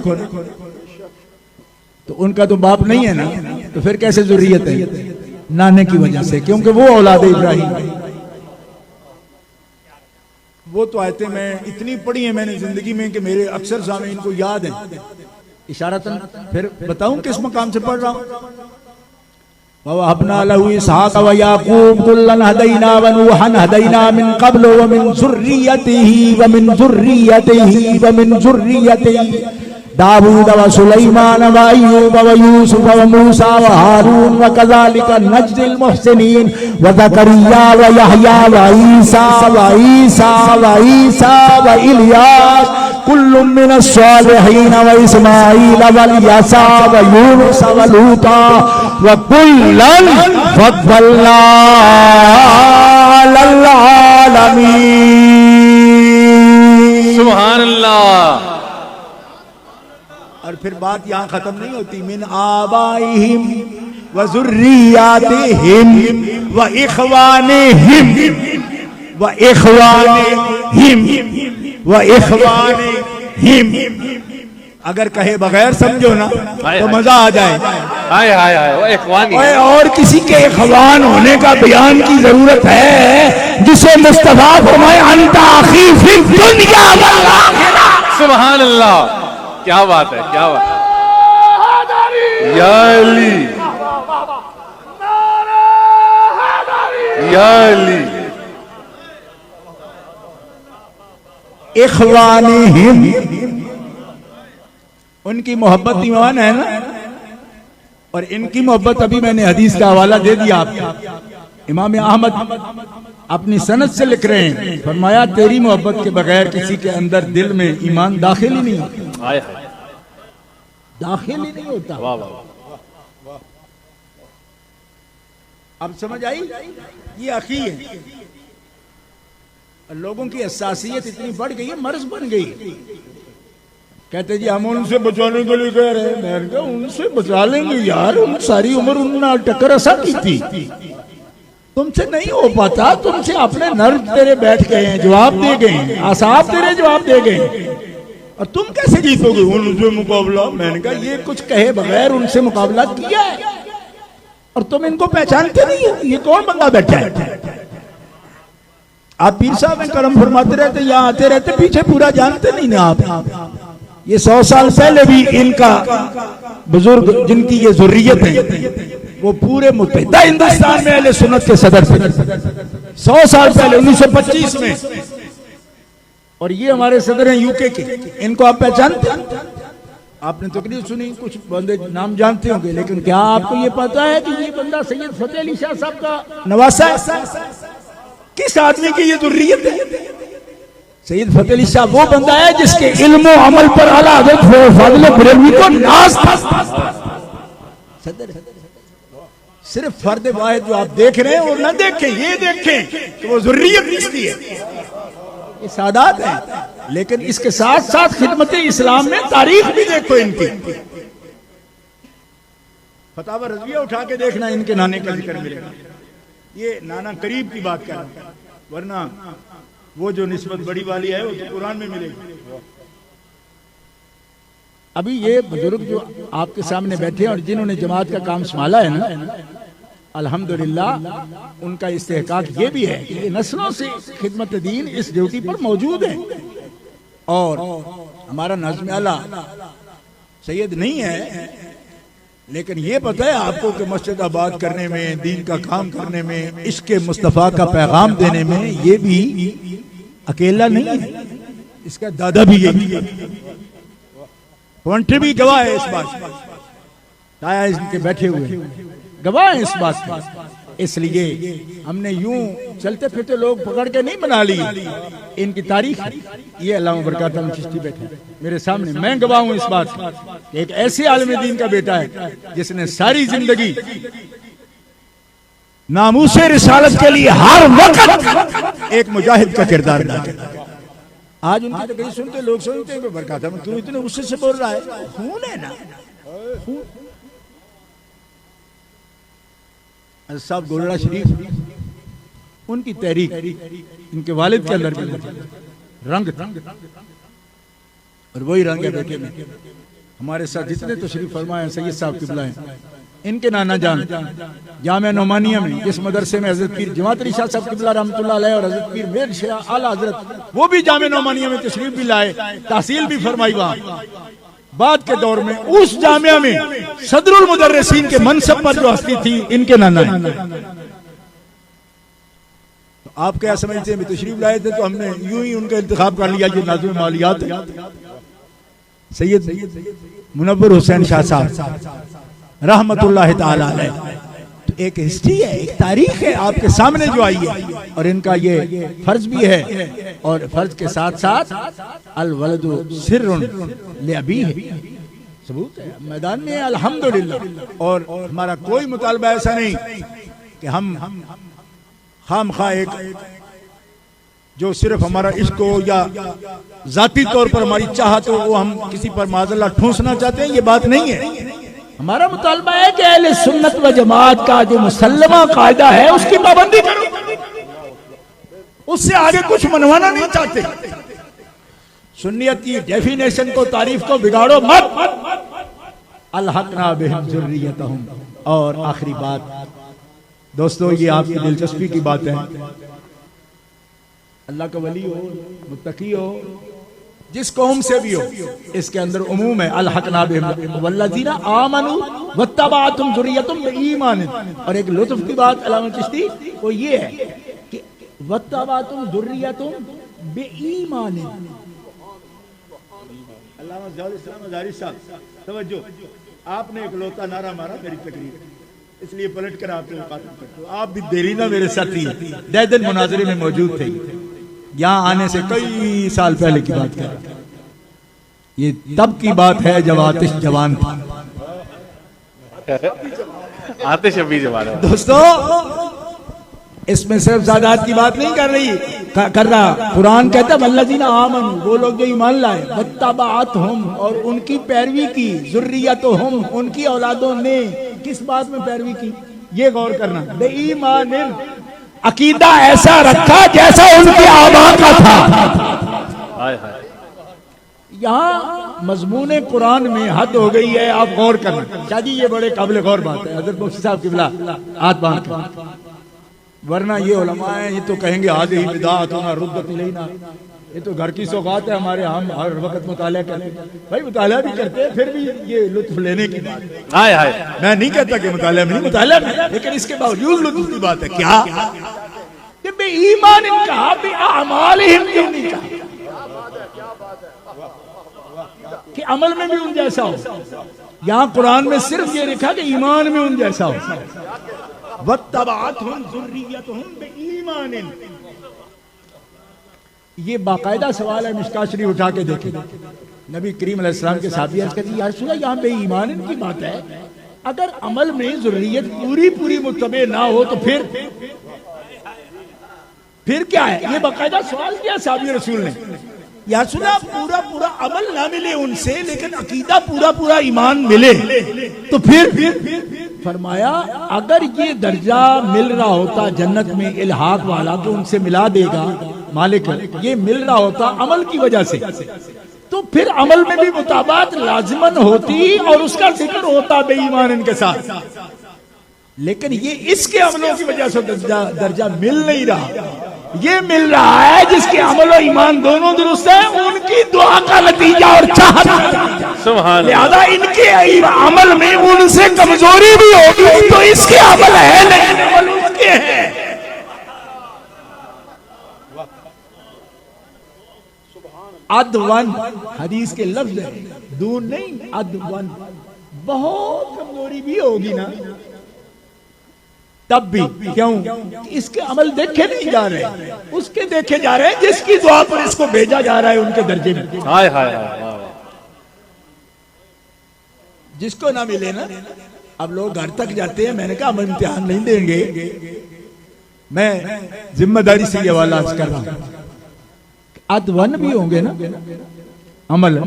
तो उनका तो बाप नहीं है ना, तो फिर कैसे ज़ुर्रियत है? नाने की वजह से, क्योंकि वो औलाद इब्राहीम। वो तो आयतें मैं इतनी पढ़ी है मैंने जिंदगी में कि मेरे अक्सर सामने इनको याद है इशारतन। फिर बताऊं किस मकाम से पढ़ रहा हूं। ववहबना लहू इसहाक़ व याक़ूब कुल्लन हदैना व नूहन हदैना मिन क़ब्ल व मिन ज़ुर्रियतिही व मिन ज़ुर्रियतिही व मिन ज़ुर्रियतिही दाऊद व सुलैमान व अय्यूब व यूसुफ व मूसा व हारून व कज़ालिका नज्ज़िल मुहसिनीन व ज़करिया व यहया व ईसा व इलियास कुल्लुम मिनस सालिहीन व इस्माईल व यासा व यूनुस व लूता व कुल्लन फद्दलना अलल आलमीन। सुभान अल्लाह। और फिर बात यहाँ खत्म नहीं होती। मिन आबाइहिम व ज़ुर्रियतिहिम व इख़वानिहिम व इख़वानिहिम व इख़वानिहिम। अगर कहे बगैर समझो ना तो मजा आ जाए। हाय हाय हाय, और किसी के इख़वान होने का बयान की जरूरत है जिसे मुस्तफा फरमाए अंता अख़ी फ़ी दुनिया वल आख़िरह। सुभान अल्लाह, क्या बात है, क्या बात है। या अली, या अली। इख़वानिहिम, उनकी मोहब्बत ईमान है ना। और इनकी मोहब्बत अभी मैंने हदीस का हवाला दे दिया आपको। इमाम अहमद अपनी सनद से लिख रहे हैं, फरमाया तेरी मोहब्बत के बगैर किसी के अंदर दिल में ईमान दाखिल ही नहीं होता, दाखिल ही नहीं होता। अब समझ आई? ये अखी है। लोगों की हसासियत इतनी बढ़ गई है, मर्ज बन गई। कहते जी हम उनसे बचाने के लिए कह रहे हैं। मैंने कहा उनसे बचा लेंगे यार, उन सारी उम्र उन्होंने टक्कर ऐसा की थी, तुमसे नहीं हो पाता। तुमसे अपने नर्व तेरे बैठ गए हैं, जवाब दे गए, आसाब तेरे जवाब दे गए, और तुम कैसे जीतोगे उनसे मुकाबला? मैंने कहा ये कुछ कहे बगैर उनसे मुकाबला किया है, और तुम इनको पहचानते नहीं हो। ये कौन बंदा बैठा है? आप पीर साहब में करम फरमाते रहते, यहाँ आते रहते, पीछे पूरा जानते नहीं ना आप। ये 100 साल पहले भी इनका बुजुर्ग जिनकी ये ज़ुर्रियत है, वो पूरे मुत्तहिदा हिंदुस्तान में अहले सुन्नत के सदर थे 100 साल पहले, 1925 में। और ये हमारे सदर हैं यूके के। इनको आप पहचानते हैं? आपने तकरीर सुनी, कुछ बंदे नाम जानते होंगे, लेकिन क्या आपको ये पता है कि ये बंदा सैयद फतेह अली शाह साहब का नवासा है? किस आदमी की ये ज़ुर्रियत है? सैयद फतेह अली शाह वो बंदा है जिसके इल्म और अमल पर आला हज़रत फाज़िल बरेलवी को नाज था। सिर्फ फर्द वाहिद जो आप देख रहे हैं वो न देखें, ये देखें कि वो ज़ुर्रियत किसकी है। ये सादात है, लेकिन इसके साथ साथ खिदमत इस्लाम में तारीख भी देखो इनकी। फतावा रज़विया उठा के देखना, इनके नाने का जिक्र मिलेगा। ये नाना करीब की बात कर रहा हूं, वरना वो जो निस्बत बड़ी वाली है वो तो कुरान में मिलेगी। अभी ये बुजुर्ग जो आपके सामने बैठे हैं और जिन्होंने जमात का काम संभाला है ना, अल्हम्दुलिल्लाह उनका इस्तेहकाक ये भी है कि ये नस्लों से खिदमत दीन इस ड्यूटी पर मौजूद है। और हमारा नज़्म आला सैयद नहीं है, लेकिन ये पता है आपको कि मस्जिद आबाद करने में, दीन का काम करने में, इश्क़ मुस्तफ़ा का पैगाम देने में ये भी अकेला नहीं है, इसका दादा भी यही है। पॉइंट भी गवाह है इस बात, ताया इनके बैठे हुए गवाह है इस बात का। इसलिए हमने यूं चलते फिरते लोग पकड़ के नहीं बना ली, इनकी तारीख है। ये अल्लामा बरकात अहमद चिश्ती बैठे मेरे सामने, मैं गवाह हूं इस बात का। एक ऐसे आलिम दीन का बेटा है जिसने सारी जिंदगी नामूसे रिसालत के लिए हर वक्त एक मुजाहिद का किरदार अदा किया। आज उनकी तकरीर सुनते लोग सोचते हैं बरकात अहमद क्यों इतने गुस्से से बोल रहा है? खून है ना, खून। साहब गोलड़ा शरीफ उनकी तहरीक इनके वालिद के अंदर भी रंग था, और वही रंग है बेटे में। हमारे साथ जितने तशरीफ फरमाए सैयद साहब किबला हैं, इनके नाना जान जामिया नौमानिया में जिस मदरसे में हजरत पीर जमात अली शाह साहब किबला रहमतुल्लाह अलैह और हजरत पीर मेर शाह आला हजरत वो भी जामिया नौमानिया में तशरीफ भी लाए, तहसील भी फरमाई वहां। बाद के दौर में उस जामिया में सदरुल मुदर्रिसीन के मनसब पर जो हस्ती थी इनके नाना है। तो आप क्या समझते हैं? तशरीफ लाए थे तो हमने यूं ही उनका इंतखाब कर लिया, जो नाज़िम मालियात है सैयद मुनव्वर हुसैन शाह साहब रहमतुल्लाह ताला अलैह। तो एक हिस्ट्री है, एक तारीख है आपके सामने जो आई है, और इनका ये फर्ज भी है। और फर्ज के साथ साथ अल वलदु सिर्रुन ले अबी है, सबूत है मैदान में अल्हम्दुलिल्लाह। और हमारा कोई मुतालबा ऐसा नहीं कि हम खामखा एक जो सिर्फ हमारा इश्क हो या जाती तौर पर हमारी चाहत हो वो हम किसी पर माज़अल्लाह ठूंसना चाहते हैं, ये बात नहीं है। हमारा मुतालबा है कि अहले सुन्नत व जमात का जो मुसल्लमा कायदा है उसकी पाबंदी करो, उससे आगे कुछ मनवाना नहीं चाहते। सुन्नियत की डेफिनेशन को, तारीफ को बिगाड़ो मत। अलहकना बिहिम ज़ुर्रियतहुम। और आखिरी बात दोस्तों, ये आपकी दिलचस्पी की बात है, अल्लाह का वली हो, मुत्तकी हो, जिस कौम से भी हो, इसके अंदर उमूम है अलहकना बिहिम वल्लज़ीना आमनू वत्तबअतहुम ज़ुर्रियतहुम बीईमान। और एक लुत्फ की बात अल्लामा चिश्ती वो ये है कि वत्तबअतहुम ज़ुर्रियतहुम बीईमान। अल्लामा ज़ियाउल इस्लाम अज़हरी साहब तवज्जो, आपने एक लोता नारा मारा मेरी तकरीर, इसलिए पलट कर आपसे मुखातिब करता हूं। आप भी देरी ना मेरे साथी दैदन मुनाज़रे में मौजूद थे, यहाँ आने से कई साल पहले की बात कर, ये तब की बात है जब आतिश जवान था। आते शबी जमाना। दोस्तों इसमें सिर्फ ज़ादात की बात नहीं कर रहा। कुरान कहता है वल्लज़ीना आमनू, वो लोग जो ईमान लाए, वत्तबअतहुम, और उनकी पैरवी की, ज़ुर्रियतुहुम, उनकी औलादों ने किस बात में पैरवी की, ये गौर करना। बेईमान, अकीदा ऐसा रखा जैसा उनके आबा का था। हाय हाय। यहाँ मजमून कुरान में हद हो गई है, आप गौर करना। शादी ये बड़े काबिल गौर बात है। हज़रत मुफ्ती साहब किबला हाथ बांध कर, वरना ये उलमा है, ये तो कहेंगे आदि ही बिदात होना रुद्दत इलैना, ये तो घर की सौगात है हमारे, हम हर वक्त मुताला करते हैं। भाई मुताला भी करते हैं, फिर भी ये लुत्फ लेने की बात है। हाय हाय। मैं नहीं कहता कि मुताला में नहीं, मुताला में, लेकिन इसके बावजूद लुत्फ की बात है। क्या कि बेईमान इनका बेअमालिहिम क्यों नहीं कहा कि अमल में भी उन जैसा हो। यहाँ कुरान में सिर्फ ये लिखा कि ईमान में उन जैसा हो। वत्तबअतहुम ज़ुर्रियतुहुम बिईमान, ये बाकायदा सवाल है। मिशकात शरीफ उठा के देखें, नबी करीम अलैहिस्सलाम के साहबी अर्ज़ करती या रसूल अल्लाह, यहाँ बेईमान की बात है, अगर अमल में ज़ुर्रियत पूरी पूरी मुत्तबे ना हो तो फिर क्या है? ये बाकायदा सवाल किया साहबी रसूल ने। या सुना पूरा पूरा अमल ना मिले उनसे, लेकिन अकीदा पूरा पूरा ईमान मिले तो फिर फरमाया अगर ये दर्जा मिल रहा होता जन्नत में इल्हाक वाला तो उनसे मिला देगा मालिक, ये मिल रहा होता अमल की वजह से, तो फिर अमल में भी मुताबात लाजिमन होती और उसका जिक्र होता बेईमान इनके साथ। लेकिन ये इसके अमलों की वजह से दर्जा मिल नहीं रहा, ये मिल रहा है जिसके अमल और ईमान दोनों दुरुस्त है, उनकी दुआ का नतीजा और चाहत का नतीजा। लिहाजा इनके अमल में उनसे कमजोरी भी होगी तो इसके अमल है नहीं, अमल उसके है। अदवन हदीस के लफ्ज है, दून नहीं, अदवन। बहुत कमजोरी भी होगी ना तब भी, क्यों? इसके अमल देखे नहीं जा रहे, उसके देखे जा रहे हैं जिसकी दुआ पर इसको भेजा जा रहा है उनके दर्जे में। हाय हाय हाय। जिसको ना मिले ना, अब लोग घर तक जाते हैं, मैंने कहा हम इम्तिहान नहीं देंगे, मैं जिम्मेदारी से ये हवाला कर रहा हूं। अदवन भी होंगे ना अमल,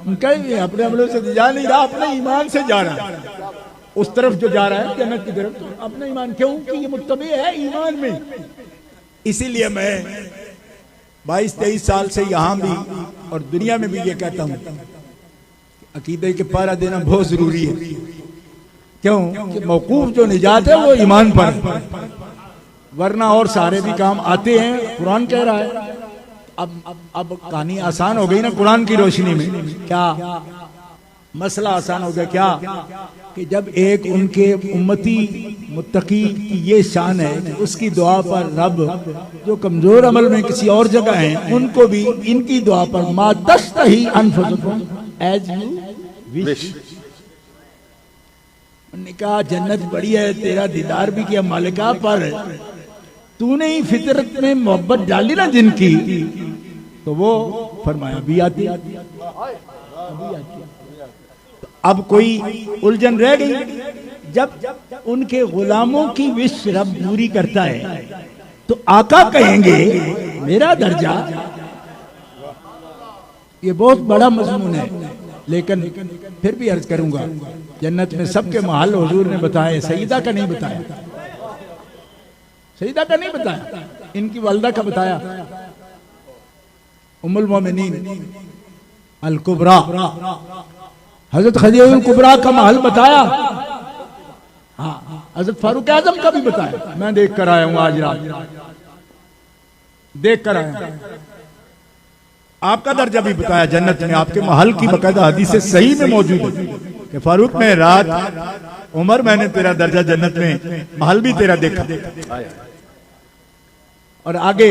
उनका अपने अमलों से जा नहीं रहा, अपने ईमान से जा रहा है उस तरफ जो जा रहा है जन्नत की तरफ, तो अपने ईमान, क्योंकि ये मुत्तबे है ईमान में। इसीलिए मैं 22-23 साल से यहाँ भी और दुनिया में भी ये कहता हूँ अकीदे के पहरा देना बहुत जरूरी है। क्यों? कि मौकूफ जो निजात है वो ईमान पर, वरना और सारे भी काम आते हैं। कुरान कह रहा है, अब कहानी आसान हो गई ना कुरान की रोशनी में। क्या मसला आसान हो गया? क्या कि जब एक उनके उम्मती मुत्तकी की ये शान है कि उसकी दुआ पर रब जो कमजोर अमल में किसी और जगह हैं उनको भी इनकी दुआ पर मा तश्तही अनफुसुकुम एज यू विश। उन्होंने कहा जन्नत बड़ी है, तेरा दीदार भी किया मालिका, पर तूने ही फितरत में मोहब्बत डाली ना जिनकी, तो वो फरमाया भी आती, अभी आती। अब कोई उलझन रह गई, जब उनके गुलामों की विश रब पूरी करता है तो आका कहेंगे मेरा दर्जा। ये बहुत बड़ा मजमून है, लेकिन फिर भी अर्ज करूंगा, जन्नत में सबके महल हुजूर ने बताया, सईदा का नहीं बताया, सईदा का नहीं बताया, इनकी वालदा का बताया, उम्मुल मोमिनीन अल कुबरा हजरत खदीजा कुबरा का महल बताया। हाँ, हजरत फारूक आजम का भी बताया, मैं देख कर आया हूं, आज रात देख कर आया। आपका दर्जा भी बताया जन्नत में, आपके महल की बकायदा हदीस सही में मौजूद है कि फारूक में रात उमर मैंने तेरा दर्जा जन्नत में, महल भी तेरा देखा। और आगे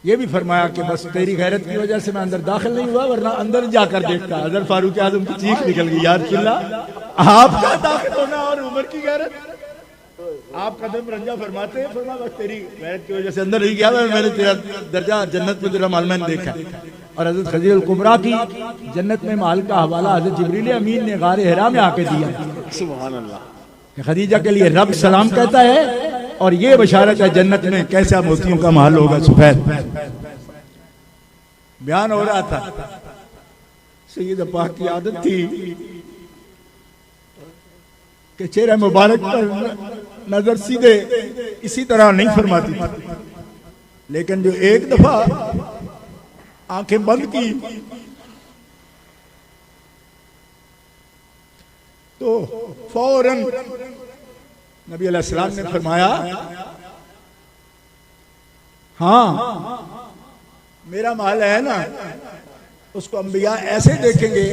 ये भी फरमाया कि बस तेरी गैरत की वजह से मैं अंदर दाखिल नहीं हुआ, वरना अंदर जाकर देखता। हज़रत फारूक आज़म की चीख निकल गई, यार चिल्ला आपका दाखिल होना और उमर की गैरत। आप कदम रंजा फरमाते हैं, फरमा बस तेरी गैरत की वजह से अंदर नहीं गया, मैंने तेरा दर्जा जन्नत में तेरा महल मैंने देखा। और हज़रत खदीजा कुबरा की जन्नत में महल का हवाला हज़रत जिब्रील अमीन ने गारे हिरा में आके दिया सुभान अल्लाह। कि खदीजा के लिए रब सलाम कहता है और ये बशारत है जन्नत में कैसा मोतियों का महल होगा सफेद। बयान हो रहा था सैयद पाक की आदत थी कि चेहरे मुबारक पर नजर सीधे इसी तरह नहीं फरमाती थी, लेकिन जो एक दफा आंखें बंद की तो फौरन नबी अलैहिस्सलाम ने फरमाया, हाँ मेरा महल है ना, उसको अंबिया ऐसे देखेंगे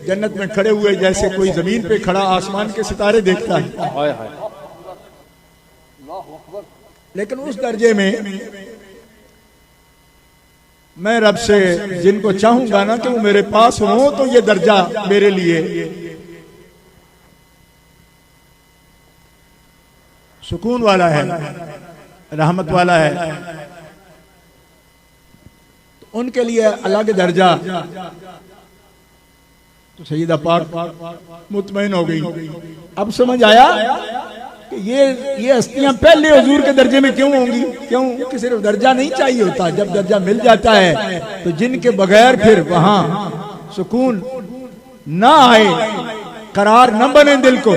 जन्नत में खड़े हुए जैसे कोई जमीन पे खड़ा आसमान के सितारे देखता है। हाय हाय। लेकिन उस दर्जे में मैं रब से जिनको चाहूंगा ना कि वो मेरे पास हो, तो ये दर्जा मेरे लिए सुकून वाला है, रहमत वाला है। तो उनके लिए अलग दर्जा। तो सैयदा पाक मुतमईन हो गई। अब समझ आया कि ये हस्तियां पहले हुजूर के दर्जे में क्यों होंगी। क्यों कि सिर्फ दर्जा नहीं चाहिए होता, जब दर्जा मिल जाता है तो जिनके बगैर फिर वहां सुकून ना आए, करार न बने दिल को,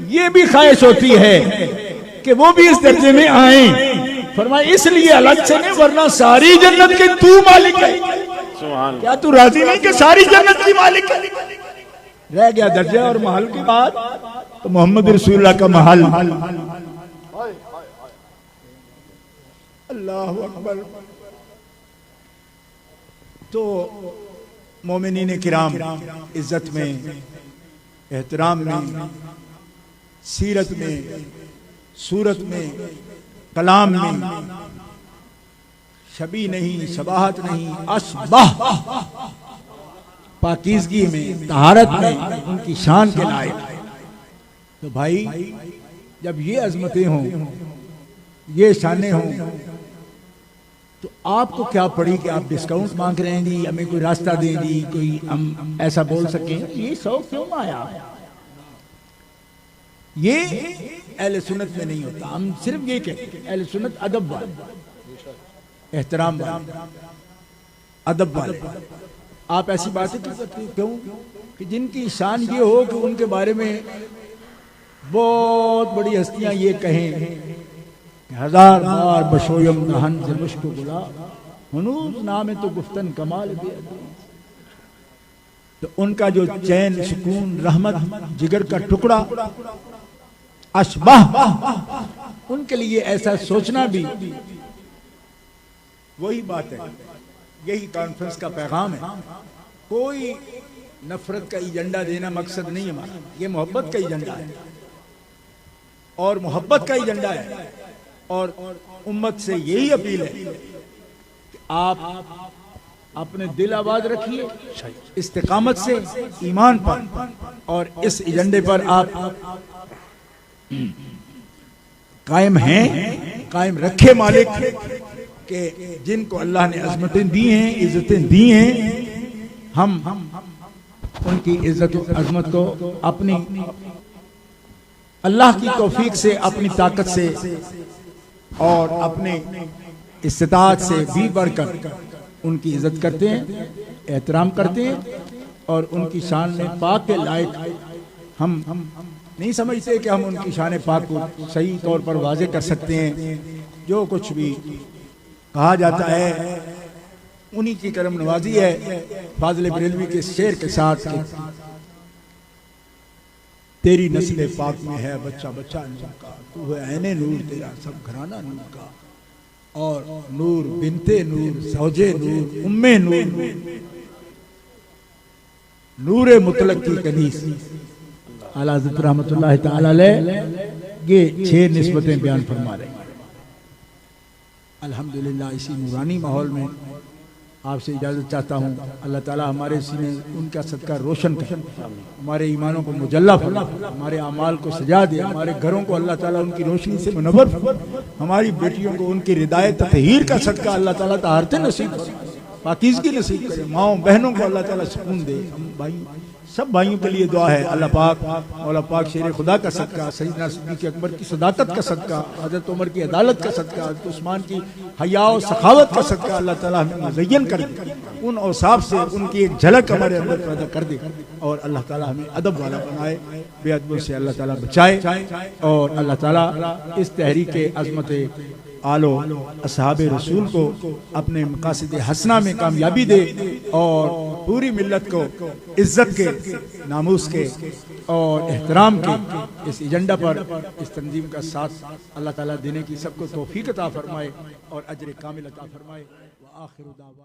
ये भी ख्वाहिश होती है कि वो भी इस दर्जे में आए। फरमाया इसलिए अलग से नहीं, वरना सारी जन्नत के तू मालिक है। क्या तू राजी नहीं कि सारी जन्नत की मालिक है। रह गया दर्जा और महल की बात, तो मोहम्मद रसूलुल्लाह का महल। अल्लाह अकबर। तो मोमिनीन किराम इज्जत में, एहतराम में, सीरत में, सूरत में, कलाम में शबी नहीं, शबाहत नहीं, असबाह पाकीज़गी में, तहारत में उनकी शान के लायक। तो भाई जब ये अजमतें हों, ये शानें हों, तो आपको क्या पड़ी कि आप डिस्काउंट मांग रहे हैं जी, हमें कोई रास्ता दे दी, कोई हम ऐसा बोल सकें। ये शौक क्यों आया? ये अहले सुन्नत में नहीं होता। हम सिर्फ ये कहते हैं अहले सुन्नत अदब वाले, एहतराम वाले, अदब वाले। आप ऐसी बातें क्यों करते हो? क्यों कि जिनकी शान ये हो कि उनके बारे में बहुत बड़ी हस्तियां ये कहें, हजार बार बशोयम दहन से मुश्क गुला हनूज नाम तो गुफ्तन कमाल दे। तो उनका जो चैन, सुकून, रहमत, जिगर का टुकड़ा, अशबाह, उनके लिए ऐसा सोचना भी वही बात है। यही कॉन्फ्रेंस का पैगाम है। कोई नफरत का एजेंडा देना मकसद नहीं हमारा, ये मोहब्बत का एजेंडा है और मोहब्बत का एजेंडा है। और उम्मत से यही अपील है कि आप अपने दिल आबाद रखिए इस्तिकामत से, ईमान पर, और इस एजेंडे पर आप कायम हैं, कायम रखे मालिक के जिनको अल्लाह ने अजमतें दी हैं, इज्जतें दी हैं। हम उनकी इज्जत अजमत को अपनी अल्लाह की तौफीक से, अपनी ताकत से और अपने इस्तिताअत से भी बढ़कर उनकी इज्जत करते हैं, एहतराम करते हैं और उनकी शान पाक के लायक हम नहीं समझते कि हम उनकी शान पाक को सही तौर पर वाज़े कर सकते हैं। जो कुछ भी कहा जाता है उन्हीं की करम नवाजी है। फाज़िल बरेलवी के शेर के साथ तेरी नस्ल पाक में है बच्चा बच्चा नूर का, तू है ऐने नूर तेरा सब घराना नूर का, और नूर बिनते नूर, सौजे नूर, उम्मे नूर, नूरे मुतलक की कनीस। आला हज़रत रहमतुल्लाह तआला अलैह ये 6 निस्बतें बयान फरमा रहे हैं। अल्हम्दुलिल्लाह इसी नूरानी माहौल में आपसे इजाज़त चाहता हूँ। अल्लाह ताला हमारे सीने उनका सदका रोशन करे, हमारे ईमानों को मुजल्ला फरमाए, हमारे अमाल को सजा दे, हमारे घरों को अल्लाह ताला उनकी रोशनी से मुनव्वर, हमारी बेटियों को उनकी रिदायत तहीर का सदका अल्लाह ताला तहारते नसीब। पाकीज़गी नसीब करे, माओ बहनों को अल्लाह ताला सुकून दे। हम भाई सब भाइयों के लिए दुआ है, अल्लाह पाक मौला पाक शेर खुदा का सदका, सैयदना सिद्दीक़ अकबर की सदाकत का सदका, हज़रत उमर की अदालत का सदका, हज़रत उस्मान की हया और सखावत का सदका अल्लाह ताला हमें मुज़य्यन कर दे, उन औसाफ से उनकी एक झलक हमारे अंदर पैदा कर दे और अल्लाह ताला हमें अदब वाला बनाए, बेअदबों से अल्लाह ताला बचाए और अल्लाह ताला इस तहरीक अज़मत आलो असहाबे रसूल को अपने मकासद हसना में कामयाबी दे और पूरी मिल्लत को इज्जत के, नामूस के और एहतराम के इस एजेंडा पर इस तंजीम का साथ अल्लाह ताला देने की सबको तौफीक अता फरमाए और अजर कामिल अता फरमाए। व आखिर दावा।